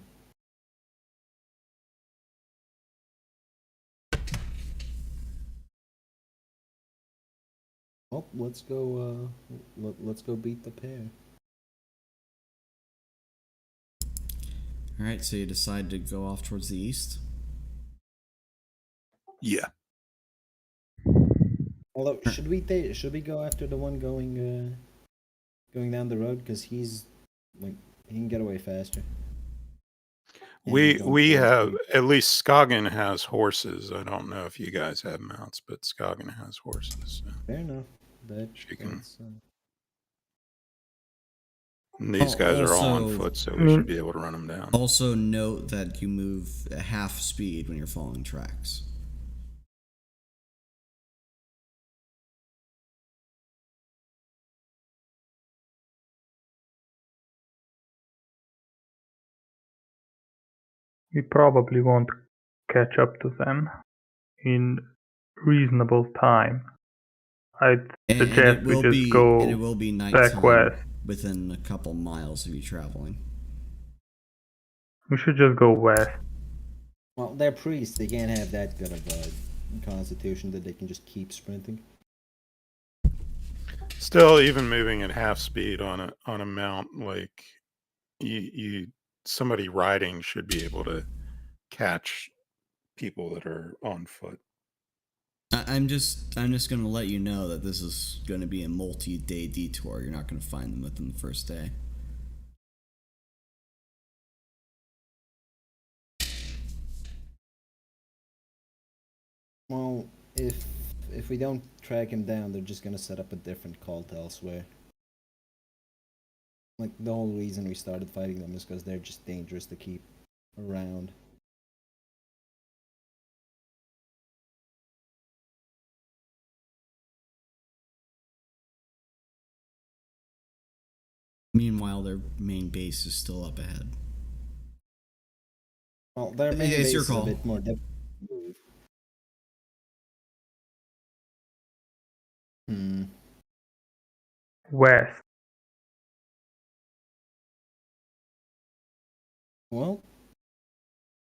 Well, let's go. Let's go beat the pair. All right, so you decide to go off towards the east. Yeah. Although, should we go after the one going down the road, because he's like he can get away faster. And We don't we fall have asleep. at least Skagen has horses. I don't know if you guys have mounts, but Skagen has horses. So Fair enough. she can. That's And these guys are all on Also- foot, so we should be able to run them down. Also, note that you move at half speed when you're following tracks. We probably won't catch up to them in reasonable time. I'd suggest we just go and it will be back nighttime west. within a couple miles of you traveling. We should just go west. well, they're priests. They can't have that good of a constitution that they can just keep sprinting. Still, even moving at half speed on a mount, like you somebody riding should be able to catch people that are on foot. I'm just going to let you know that this is going to be a multi-day detour. You're not going to find them within the first day. Well, if we don't track him down, they're just gonna set up a different cult elsewhere. Like the whole reason we started fighting them is because they're just dangerous to keep around. Meanwhile, their main base is still up ahead. Well, their main It's base your is a call. bit more difficult to move. West. Well,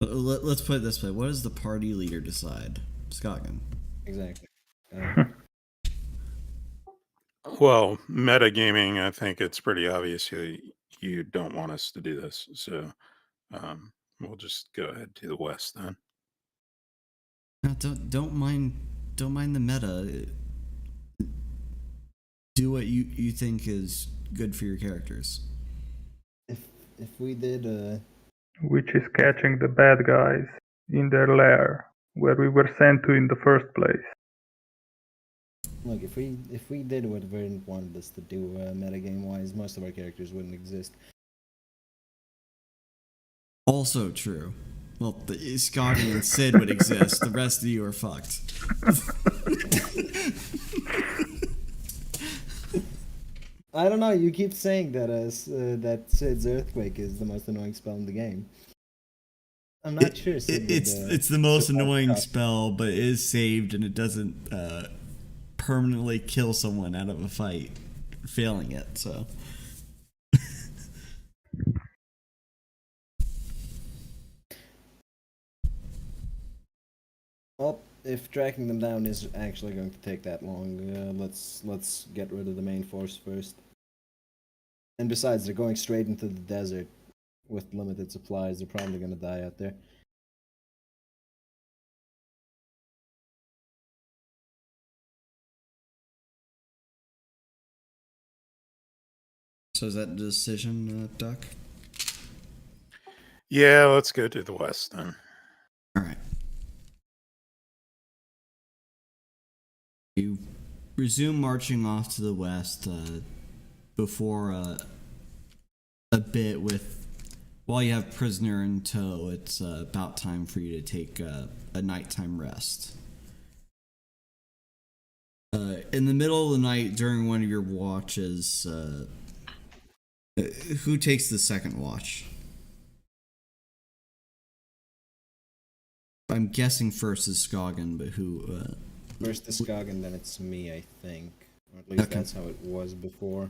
Let's put it this way. What does the party leader decide? Skagen. exactly. Well, metagaming, I think it's pretty obvious you don't want us to do this, so we'll just go ahead to the west then. No, don't mind the meta. Do what you think is good for your characters. If we did Which is catching the bad guys in their lair, where we were sent to in the first place. look, if we did what Vern wanted us to do, metagame wise, most of our characters wouldn't exist. Also true. Well, the Skagen and Sid would exist. The rest of you are fucked. I don't know. You keep saying that that Sid's Earthquake is the most annoying spell in the game. I'm not sure. Sid It's the most would, annoying cut. spell, but it is saved and it doesn't permanently kill someone out of a fight, failing it. So. Well, if tracking them down is actually going to take that long, let's get rid of the main force first. And besides, they're going straight into the desert with limited supplies. They're probably going to die out there. So is that the decision, Duck? Yeah, let's go to the west then. All right. You resume marching off to the west before a bit with. While you have prisoner in tow, it's about time for you to take a nighttime rest. In the middle of the night, during one of your watches, who takes the second watch? I'm guessing first is Scoggin, but who? First is Skagen, then it's me, I think. Or at least Okay. that's how it was before.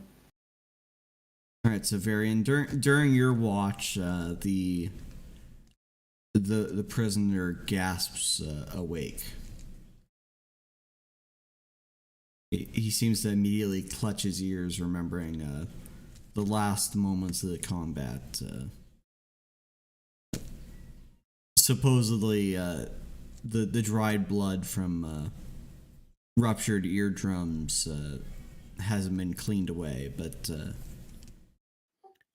All right, so Varian, during your watch, the prisoner gasps awake. He seems to immediately clutch his ears, remembering the last moments of the combat. Supposedly, the dried blood from ruptured eardrums hasn't been cleaned away, but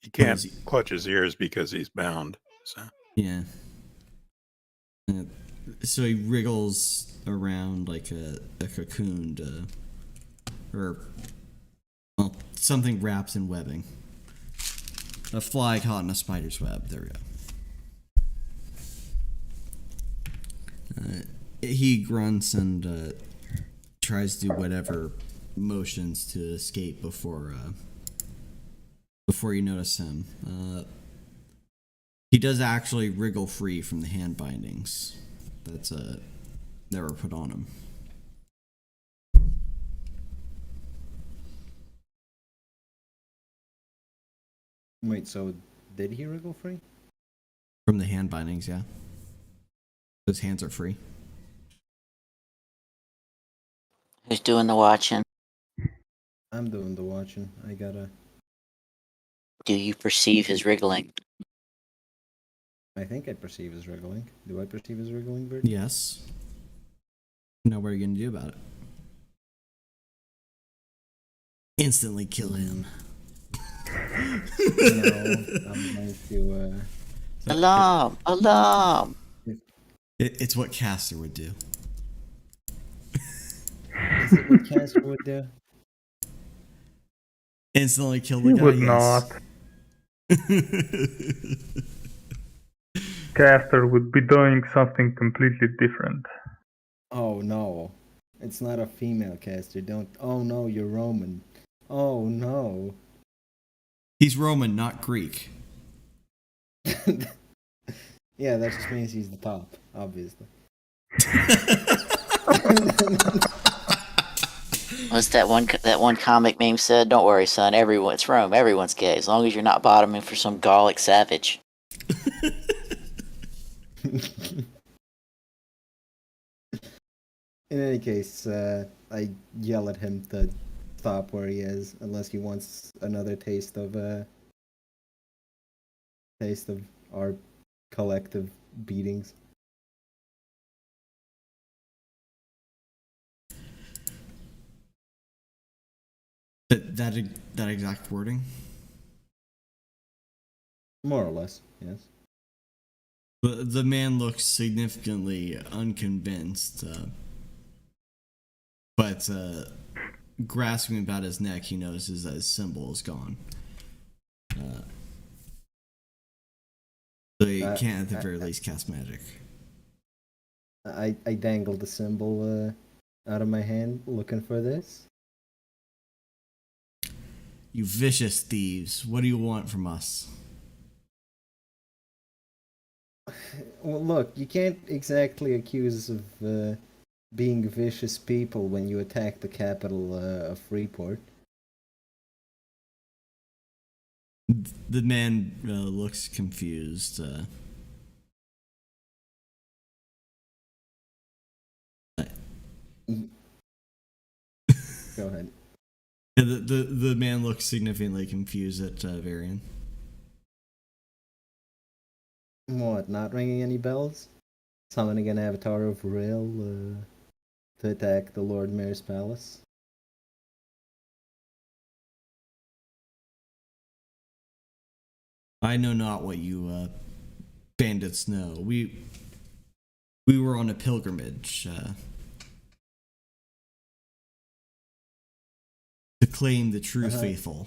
He can't clutch his ears because he's bound. So yeah. So he wriggles around like a cocoon, or well, something wrapped in webbing. A fly caught in a spider's web. There we go. He grunts and tries to do whatever motions to escape before you notice him. He does actually wriggle free from the hand bindings that were put on him. Wait, so did he wriggle free? From the hand bindings, yeah. His hands are free. Who's doing the watching? I'm doing the watching. I gotta. Do you perceive his wriggling? I think I perceive his wriggling. Do I perceive his wriggling, Bird? Yes. Now what are you going to do about it? Instantly kill him. No, I'm going to. Alarm! Alarm! It's what Caster would do. Is it what Casper would do? Instantly kill the He guy. would yes. not. Caster would be doing something completely different. Oh no. It's not a female caster. Don't. Oh no, you're Roman. Oh no. He's Roman, not Greek. Yeah, that just means he's the top, obviously. What's that one comic meme said? Don't worry, son. It's Rome. Everyone's gay as long as you're not bottoming for some Gallic savage. In any case, I yell at him to stop where he is, unless he wants another taste of our collective beatings. That exact wording? More or less, yes. The man looks significantly unconvinced, but grasping about his neck, he notices that his symbol is gone. So he can't, at the very least, cast magic. I dangle the symbol out of my hand, looking for this. You vicious thieves, what do you want from us? Well, look, you can't exactly accuse us of being vicious people when you attack the capital of Freeport. The man looks confused. Go ahead. The man looks significantly confused at Varian. What, not ringing any bells? Summoning an avatar of Rail to attack the Lord Mayor's palace? I know not what you bandits know. We were on a pilgrimage to claim the true faithful.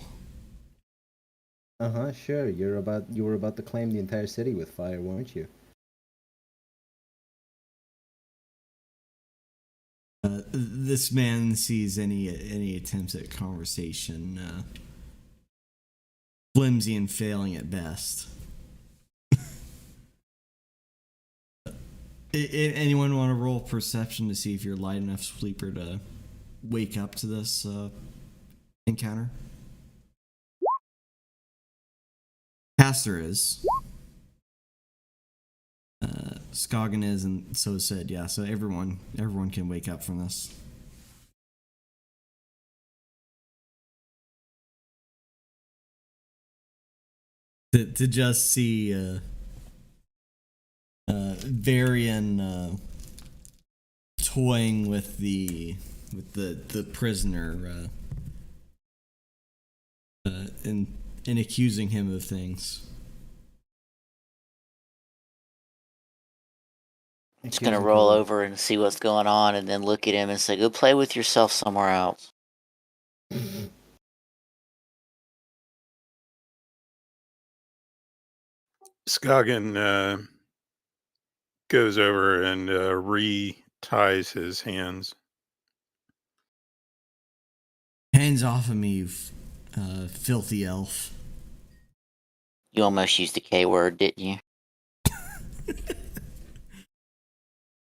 Sure. You were about to claim the entire city with fire, weren't you? This man sees any attempts at conversation flimsy and failing at best. Anyone want to roll perception to see if you're light enough sleeper to wake up to this encounter? Pastor is. Skogan is, and so is Sid. Yeah, so everyone can wake up from this. To just see Varian toying with the prisoner and accusing him of things. Just gonna roll over and see what's going on, and then look at him and say, "Go play with yourself somewhere else." Skagen goes over and re-ties his hands. Hands off of me, you filthy elf. You almost used the K word, didn't you?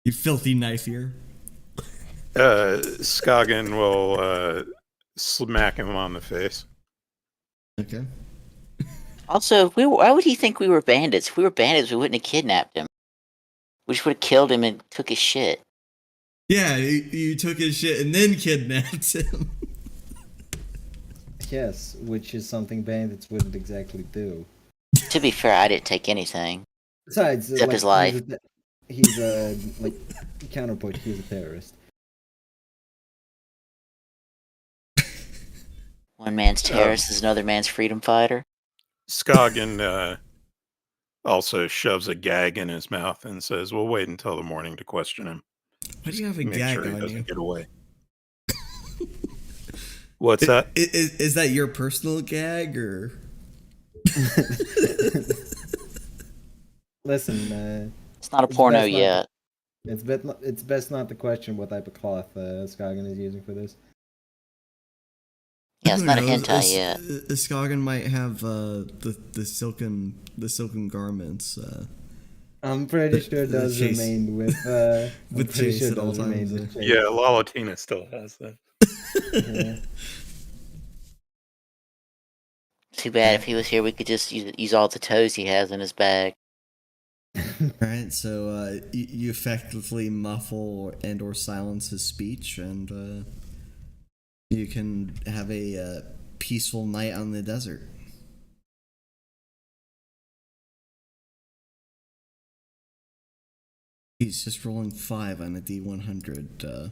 You filthy knife ear. Skagen will smack him on the face. Okay. Also, why would he think we were bandits? If we were bandits, we wouldn't have kidnapped him. We just would have killed him and took his shit. Yeah, you took his shit and then kidnapped him. Yes, which is something bandits wouldn't exactly do. To be fair, I didn't take anything. Besides, Except his life. He's a counterpoint. He's a terrorist. One man's terrorist is another man's freedom fighter. Skagen also shoves a gag in his mouth and says, "We'll wait until the morning to question him. Why do you have a Make gag sure he on doesn't you? get away." What's that? Is that your personal gag or? Listen, It's not a porno yet. It's best not to question what type of cloth Skagen is using for this. Yeah, it's Who not a knows? hentai yet. Skagen might have the silken garments. I'm pretty sure those Chase. remained with With Chase at all times. Yeah, Lalatina still has that. Yeah. Too bad if he was here, we could just use all the toes he has in his bag. Right, so you effectively muffle and or silence his speech, and you can have a peaceful night on the desert. He's just rolling 5 on a D100.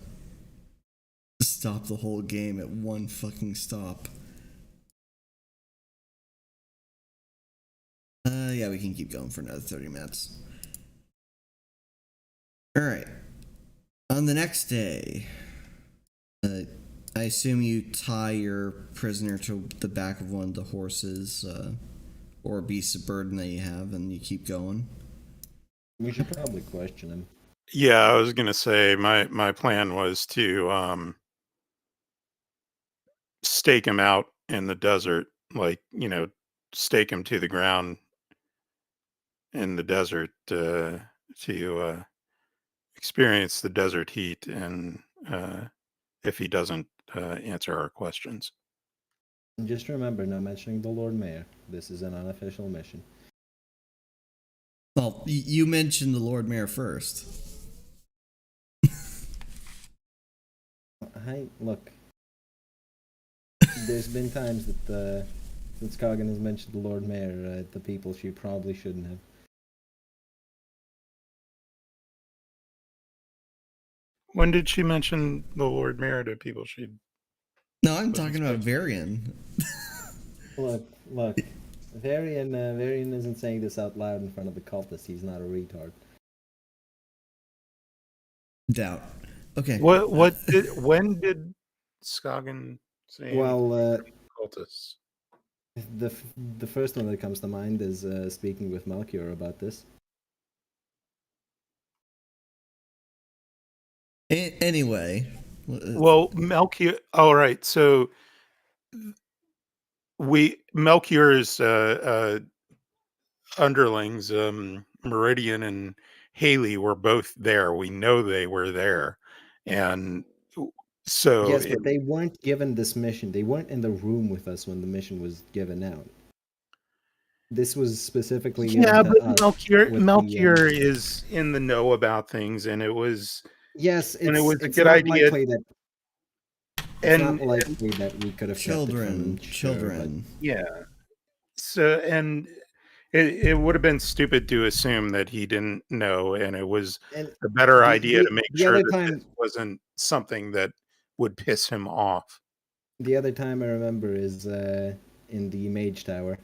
Stop the whole game at one fucking stop. Yeah, we can keep going for another 30 minutes. Alright. On the next day, I assume you tie your prisoner to the back of one of the horses, or beast of burden that you have, and you keep going. We should probably question him. Yeah, I was gonna say my plan was to stake him out in the desert, like, stake him to the ground in the desert to experience the desert heat, and if he doesn't answer our questions. And just remember, no mentioning the Lord Mayor. This is an unofficial mission. Well, you mentioned the Lord Mayor first. Hi, look. There's been times that Skagen has mentioned the Lord Mayor to people she probably shouldn't have. When did she mention the Lord Mayor to people she'd... No, I'm talking about Varian. Look. Varian isn't saying this out loud in front of the cultist. He's not a retard. Doubt. Okay. When did Skagen say Well, cultists? the first one that comes to mind is speaking with Melchior about this. Anyway. Well, Melchior. All right, so Melchior's underlings, Meridian and Haley, were both there. We know they were there, and so Yes, but they weren't given this mission. They weren't in the room with us when the mission was given out. This was specifically given yeah, to but us. Melchior is in the know about things, and it was Yes, and it was a it's good not idea. likely that it's not likely that we could have kept it from him, children. Yeah. So, and it would have been stupid to assume that he didn't know, and it was and a better the, idea to make the sure other that time, this wasn't something that would piss him off. the other time I remember is in the Mage Tower.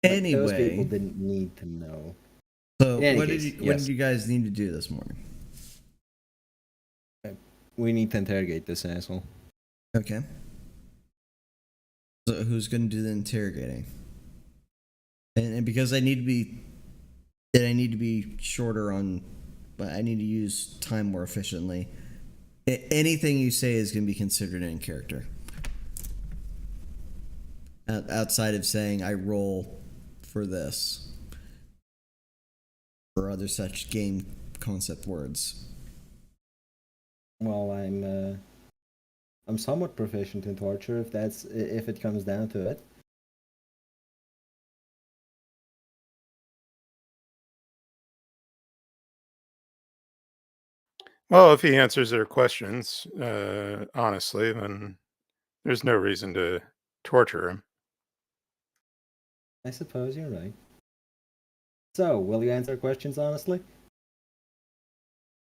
But those people Anyway, didn't need to know. so In any what case, did yes. you guys need to do this morning? We need to interrogate this asshole. Okay. So who's going to do the interrogating? And because I need to be shorter on, but I need to use time more efficiently. Anything you say is going to be considered in character. Outside of saying I roll for this, or other such game concept words. Well, I'm somewhat proficient in torture if it comes down to it. Well, if he answers their questions honestly, then there's no reason to torture him. I suppose you're right. So, will you answer questions honestly?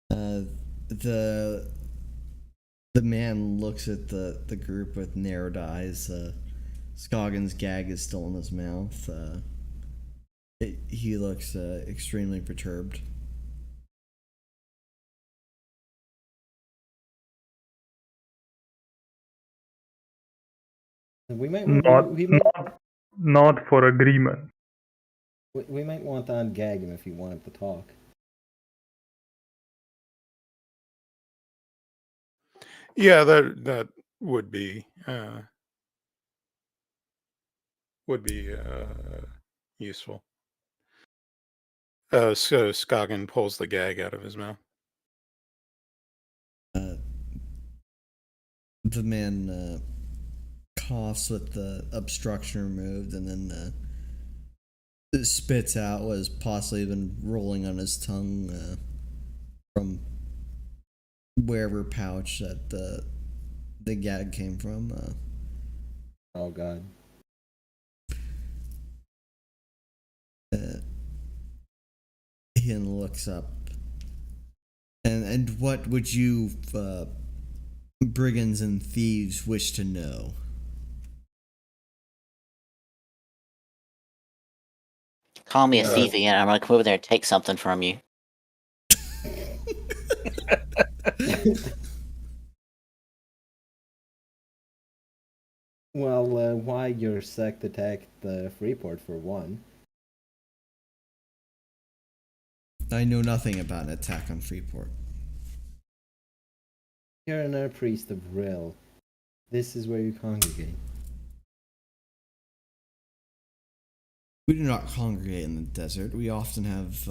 The man looks at the group with narrowed eyes. Scoggins' gag is still in his mouth. He looks extremely perturbed. We might Not for agreement. we might want to ungag him if he wanted to talk. Yeah, that would be useful. So Scoggin pulls the gag out of his mouth. The man coughs with the obstruction removed, and then spits out what has possibly been rolling on his tongue from wherever pouch that the gag came from. Oh God. Ian looks up. And what would you brigands and thieves wish to know? Call me a thief again. I'm gonna come over there and take something from you. Well, why your sect attacked the Freeport for one? I know nothing about an attack on Freeport. You're an air priest of Rill. This is where you congregate. We do not congregate in the desert. We often have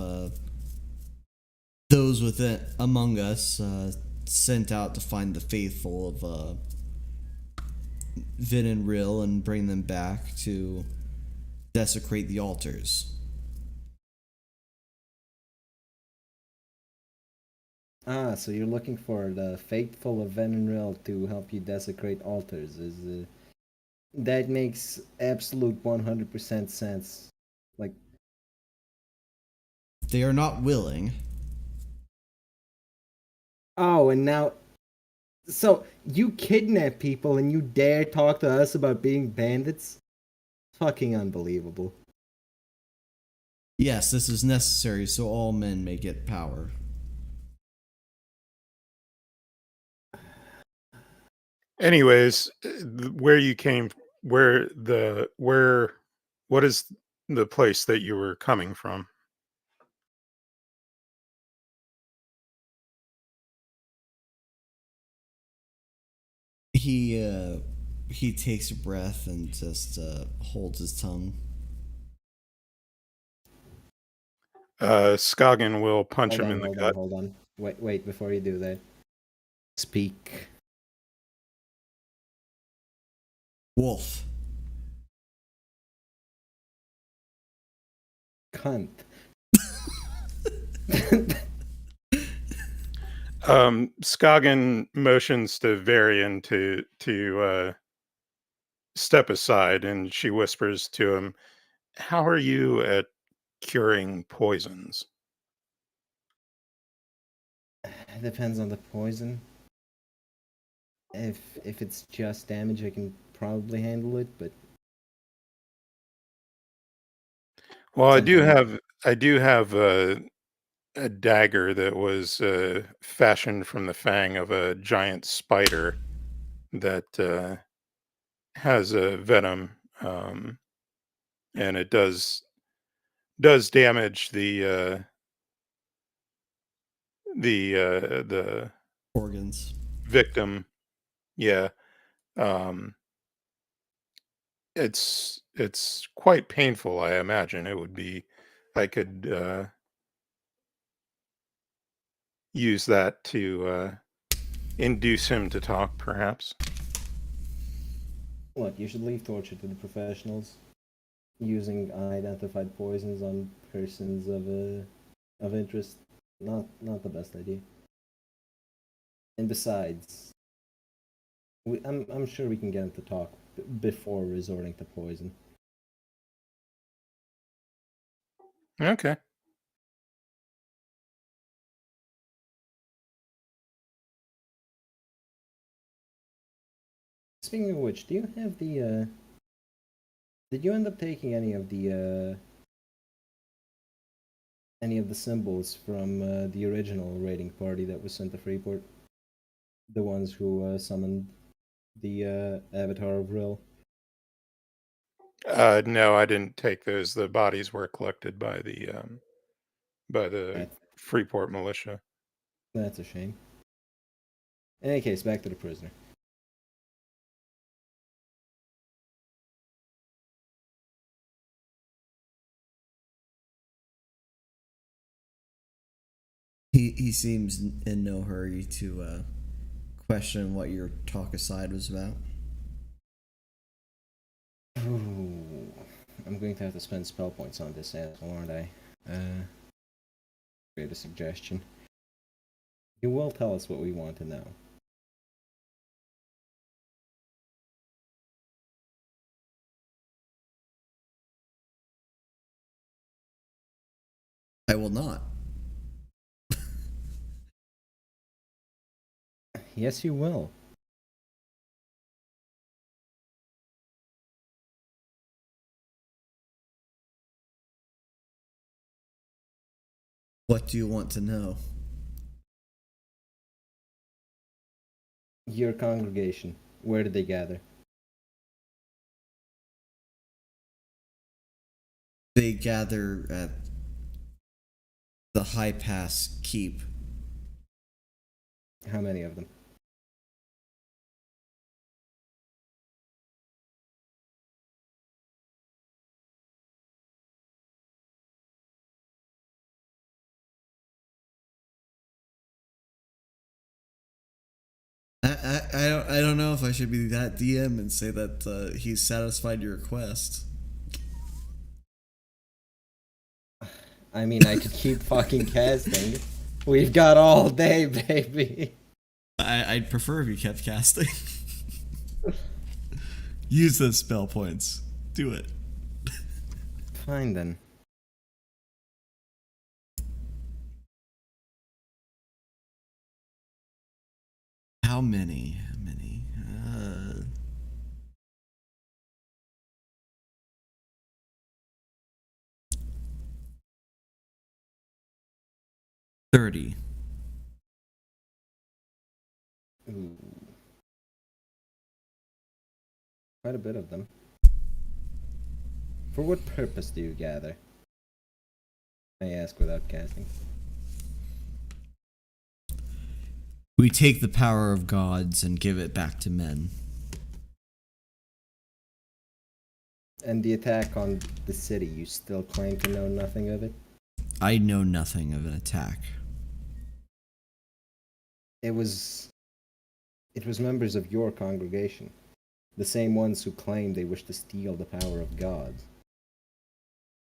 those within among us sent out to find the faithful of Vin and Rill and bring them back to desecrate the altars. Ah, so you're looking for the faithful of Venenril to help you desecrate altars. That makes absolute 100% sense. Like, They are not willing. oh, and now So you kidnap people and you dare talk to us about being bandits? Fucking unbelievable. Yes, this is necessary so all men may get power. Anyways, where you came, what is the place that you were coming from? He takes a breath and just holds his tongue. Skagen will punch him in the gut. Hold on. Wait, before you do that. Speak. Wolf. Cunt. Skagen motions to Varian to step aside, and she whispers to him, "How are you at curing poisons?" It depends on the poison. If it's just damage, I can probably handle it, but Well, I do something- have a dagger that was fashioned from the fang of a giant spider that has a venom, and it does damage the Organs. victim. Yeah, um, it's quite painful. I imagine it would be. I could use that to induce him to talk, perhaps. Look, you should leave torture to the professionals. Using unidentified poisons on persons of interest, not the best idea. And besides, I'm sure we can get him to talk before resorting to poison. Okay. Speaking of which, do you have the did you end up taking any of the symbols from the original raiding party that was sent to Freeport? The ones who summoned the Avatar of Rill? No, I didn't take those. The bodies were collected by the That, Freeport militia. that's a shame. In any case, back to the prisoner. He seems in no hurry to question what your talk aside was about. Ooh, I'm going to have to spend spell points on this asshole, aren't I? Great a suggestion. You will tell us what we want to know. I will not. Yes, you will. What do you want to know? Your congregation. Where did they gather? They gather at the High Pass Keep. How many of them? I don't know if I should be that DM and say that he's satisfied your request. I mean, I could keep fucking casting. We've got all day, baby. I'd prefer if you kept casting. Use those spell points. Do it. Fine then. How many? 30. Ooh. Quite a bit of them. For what purpose do you gather? I ask without casting. We take the power of gods and give it back to men. And the attack on the city, you still claim to know nothing of it? I know nothing of an attack. It was members of your congregation. The same ones who claim they wish to steal the power of gods.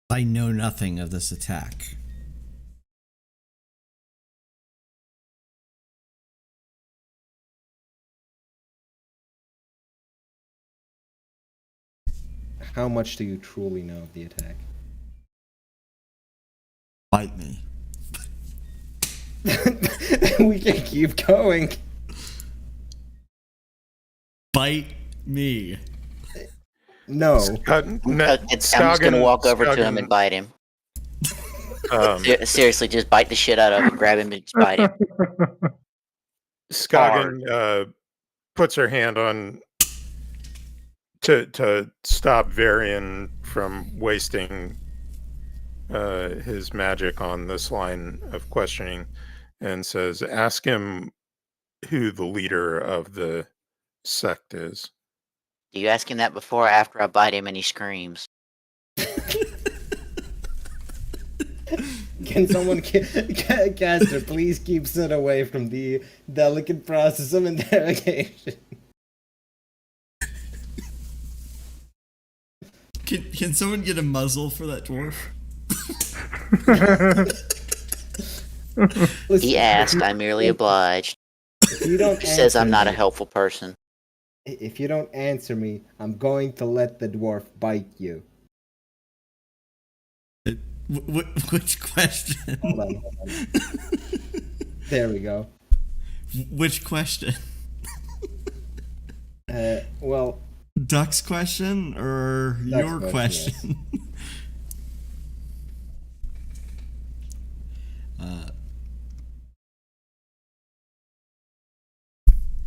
I know nothing of this attack. How much do you truly know of the attack? Bite me. We can keep going. Bite me. No. I'm just gonna walk over to him and bite him. Seriously, just bite the shit out of him, grab him, and just bite him. Skagen puts her hand on to stop Varian from wasting his magic on this line of questioning, and says, "Ask him who the leader of the sect is." Do you ask him that before or after I bite him and he screams? Can someone caster please keep Sid away from the delicate process of interrogation? Can someone get a muzzle for that dwarf? Listen, He asked, I merely obliged. If you don't He says I'm answer not a me- helpful person. If you don't answer me, I'm going to let the dwarf bite you. Which question? Hold on. There we go. Which question? Well, Duck's question or Duck's your question, question?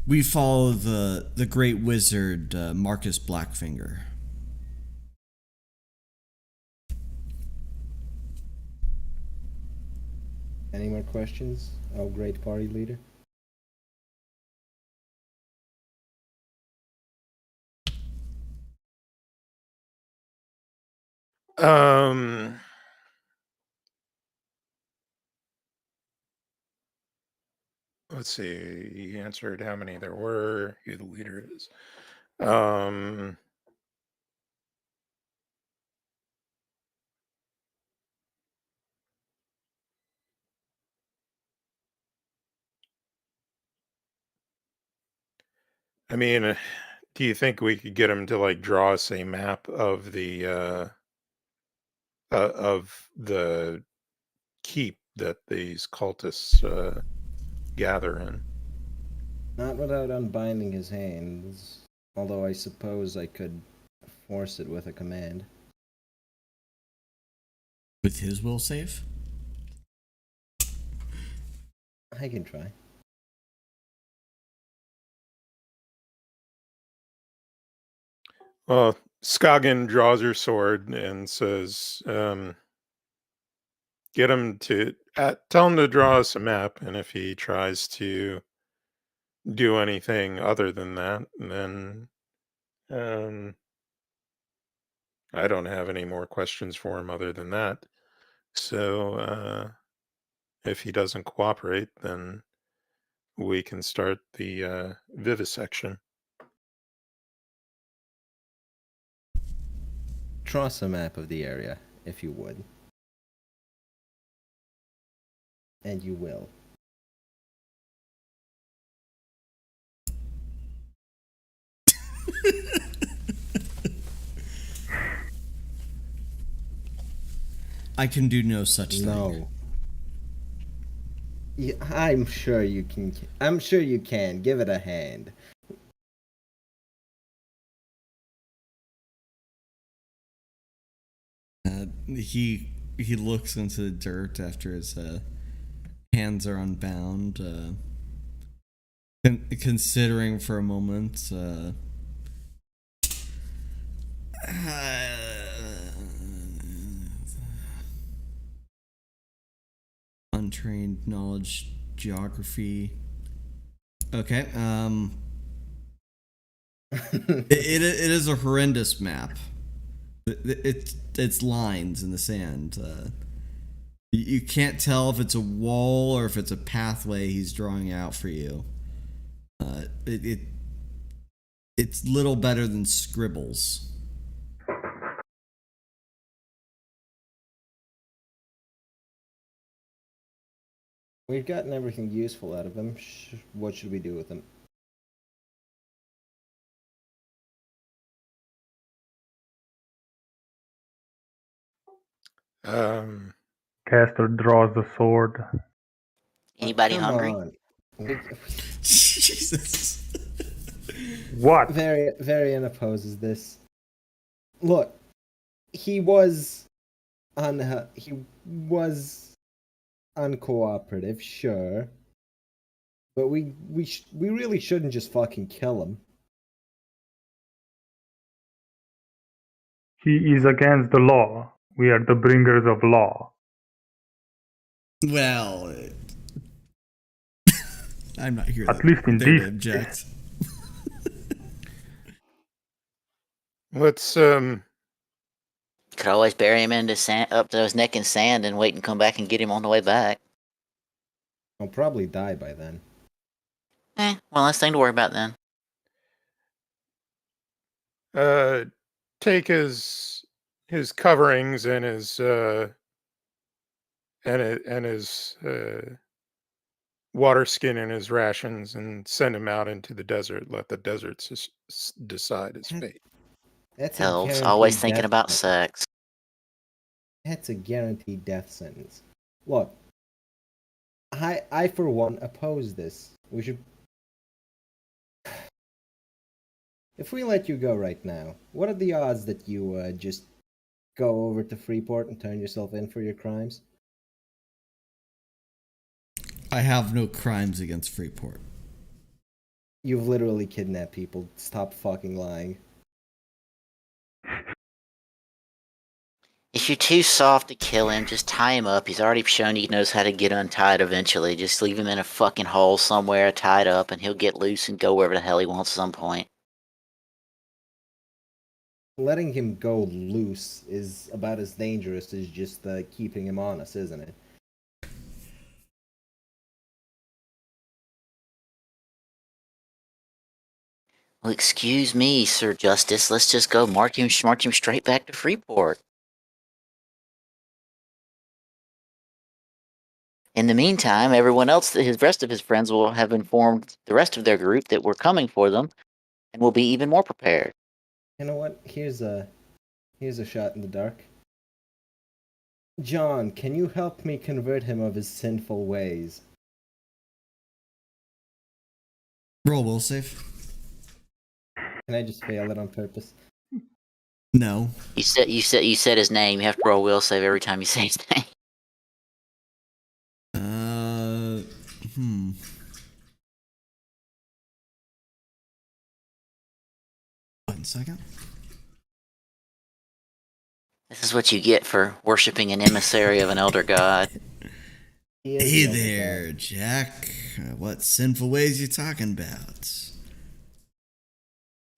We follow the great wizard Marcus Blackfinger. any more questions? Oh, great party leader. Let's see. He answered how many there were, who the leader is. I mean, do you think we could get him to like draw us a map of the keep that these cultists gather in? Not without unbinding his hands, although I suppose I could force it with a command. With his will save? I can try. Well, Skagen draws her sword and says, "Get him to tell him to draw us a map, and if he tries to do anything other than that, then I don't have any more questions for him other than that. So if he doesn't cooperate, then we can start the vivisection." Draw us a map of the area, if you would. And you will. I can do no such thing. No. Yeah, I'm sure you can. I'm sure you can. Give it a hand. He looks into the dirt after his hands are unbound, considering for a moment. Untrained knowledge, geography. Okay. It is a horrendous map. It's lines in the sand. You can't tell if it's a wall or if it's a pathway he's drawing out for you. It's little better than scribbles. We've gotten everything useful out of him. What should we do with him? Um, Caster draws the sword. Anybody Come hungry? on. Jesus. What? Varian opposes this. Look, he was uncooperative, sure, but we really shouldn't just fucking kill him. He is against the law. We are the bringers of law. Well, I'm not here At least in there to this object. let's Could always bury him into sand, up to his neck in sand, and wait and come back and get him on the way back. He'll probably die by then. One less thing to worry about then. take his coverings and his water skin and his rations and send him out into the desert. Let the desert decide his fate. That's a Elves guaranteed always thinking death about sentence. sex. That's a guaranteed death sentence. Look, I for one oppose this. We should. If we let you go right now, what are the odds that you just go over to Freeport and turn yourself in for your crimes? I have no crimes against Freeport. You've literally kidnapped people. Stop fucking lying. If you're too soft to kill him, just tie him up. He's already shown he knows how to get untied eventually. Just leave him in a fucking hole somewhere tied up, and he'll get loose and go wherever the hell he wants at some point. Letting him go loose is about as dangerous as just keeping him on us, isn't it? Well, excuse me, Sir Justice. Let's just go march him straight back to Freeport. In the meantime, everyone else, the rest of his friends will have informed the rest of their group that we're coming for them, and will be even more prepared. You know what? Here's a shot in the dark. John, can you help me convert him of his sinful ways? Roll will save. Can I just fail it on purpose? No. You said his name. You have to roll will save every time you say his name. Hmm. One second. This is what you get for worshiping an emissary of an elder god. He is Hey the elder there, god. Jack. What sinful ways you talking about?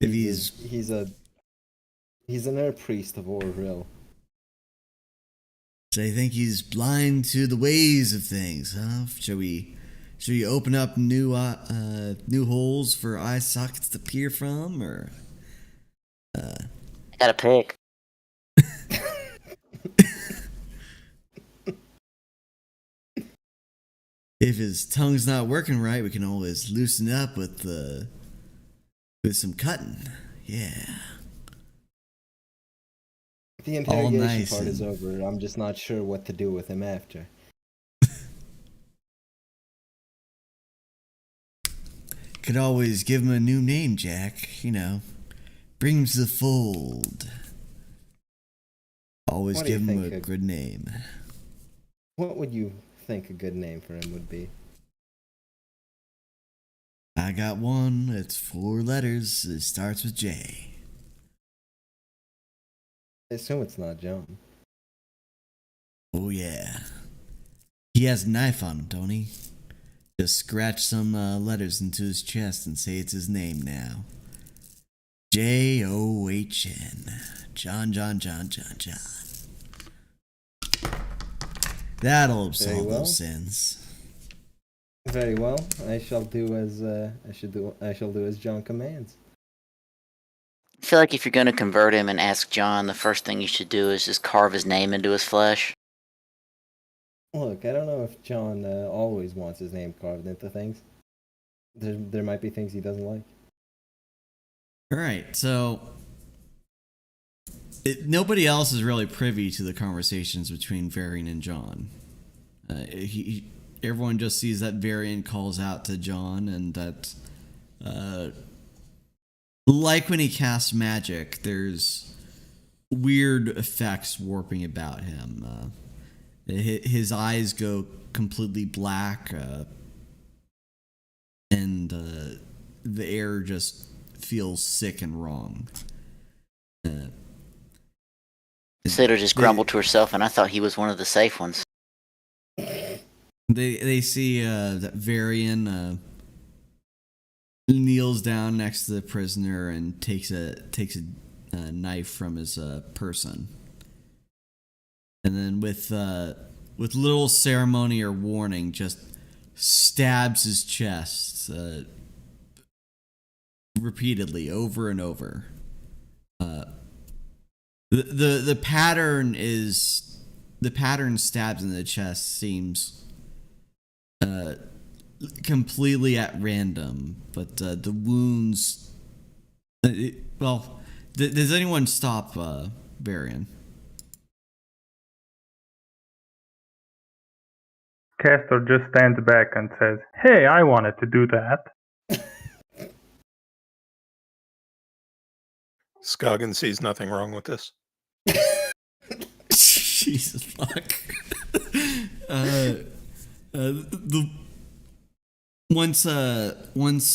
If He's an Ur priest of Orville. so you think he's blind to the ways of things, huh? Should we open up new holes for eye sockets to peer from, or I got a pick. if his tongue's not working right, we can always loosen it up with some cutting. Yeah. The All interrogation nice part is and- over. I'm just not sure what to do with him after. Could always give him a new name, Jack. You know, bring him to the fold. Always What do you give him think a good name. What would you think a good name for him would be? I got one. It's 4 letters. It starts with J. I assume it's not John. Oh, yeah. He has a knife on him, don't he? Just scratch some letters into his chest and say it's his name now. John. John. That'll absolve well. those sins. Very well. I shall do as John commands. I feel like if you're going to convert him and ask John, the first thing you should do is just carve his name into his flesh. Look, I don't know if John always wants his name carved into things. There might be things he doesn't like. Alright, so nobody else is really privy to the conversations between Varian and John. Everyone just sees that Varian calls out to John, and that, like when he casts magic, there's weird effects warping about him. His eyes go completely black, and the air just feels sick and wrong. Sitter just grumbled to herself, and I thought he was one of the safe ones. They see that Varian kneels down next to the prisoner and takes a knife from his person, and then with little ceremony or warning, just stabs his chest repeatedly over and over. The pattern stabs in the chest seems completely at random, but the wounds. Does anyone stop Varian? Castor just stands back and says, "Hey, I wanted to do that." Scoggin sees nothing wrong with this. Jesus fuck. Once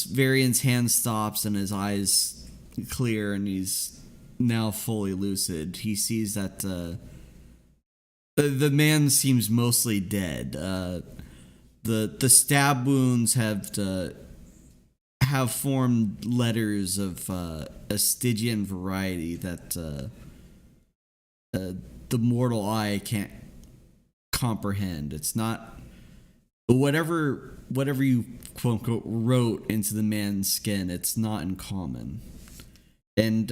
Varian's hand stops and his eyes clear and he's now fully lucid, he sees that the man seems mostly dead. The stab wounds have formed letters of a Stygian variety that the mortal eye can't comprehend. It's not whatever you quote unquote wrote into the man's skin. It's not uncommon, and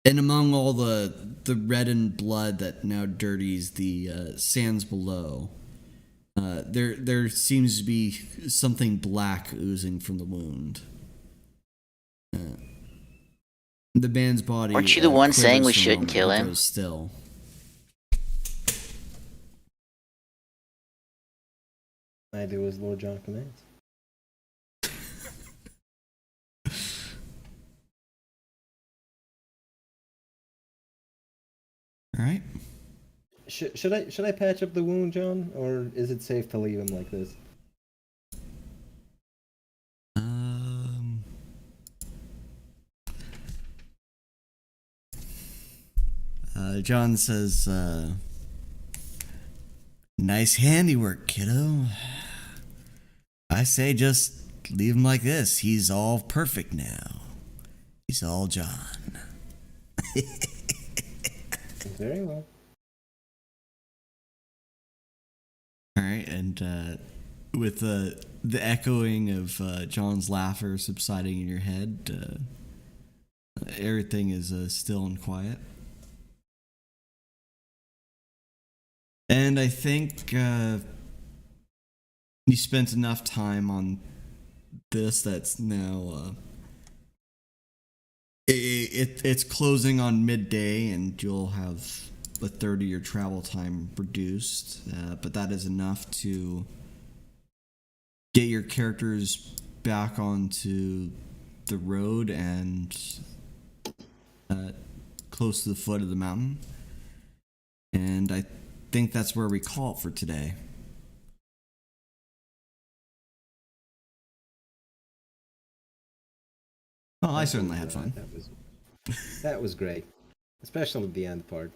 among all the reddened blood that now dirties the sands below, there seems to be something black oozing from the wound. The man's body. Weren't you the one saying we quivers for a shouldn't moment, kill but him? goes still. I do as Lord John commands. All right. Should I patch up the wound, John, or is it safe to leave him like this? John says, "Nice handiwork, kiddo. I say just leave him like this. He's all perfect now. He's all John." Very well. All right, and with the echoing of John's laughter subsiding in your head, everything is still and quiet. And I think you spent enough time on this that's now it's closing on midday, and you'll have a third of your travel time reduced, but that is enough to get your characters back onto the road and close to the foot of the mountain. And I think that's where we call it for today. Well, I certainly had fun. That was great, especially the end part.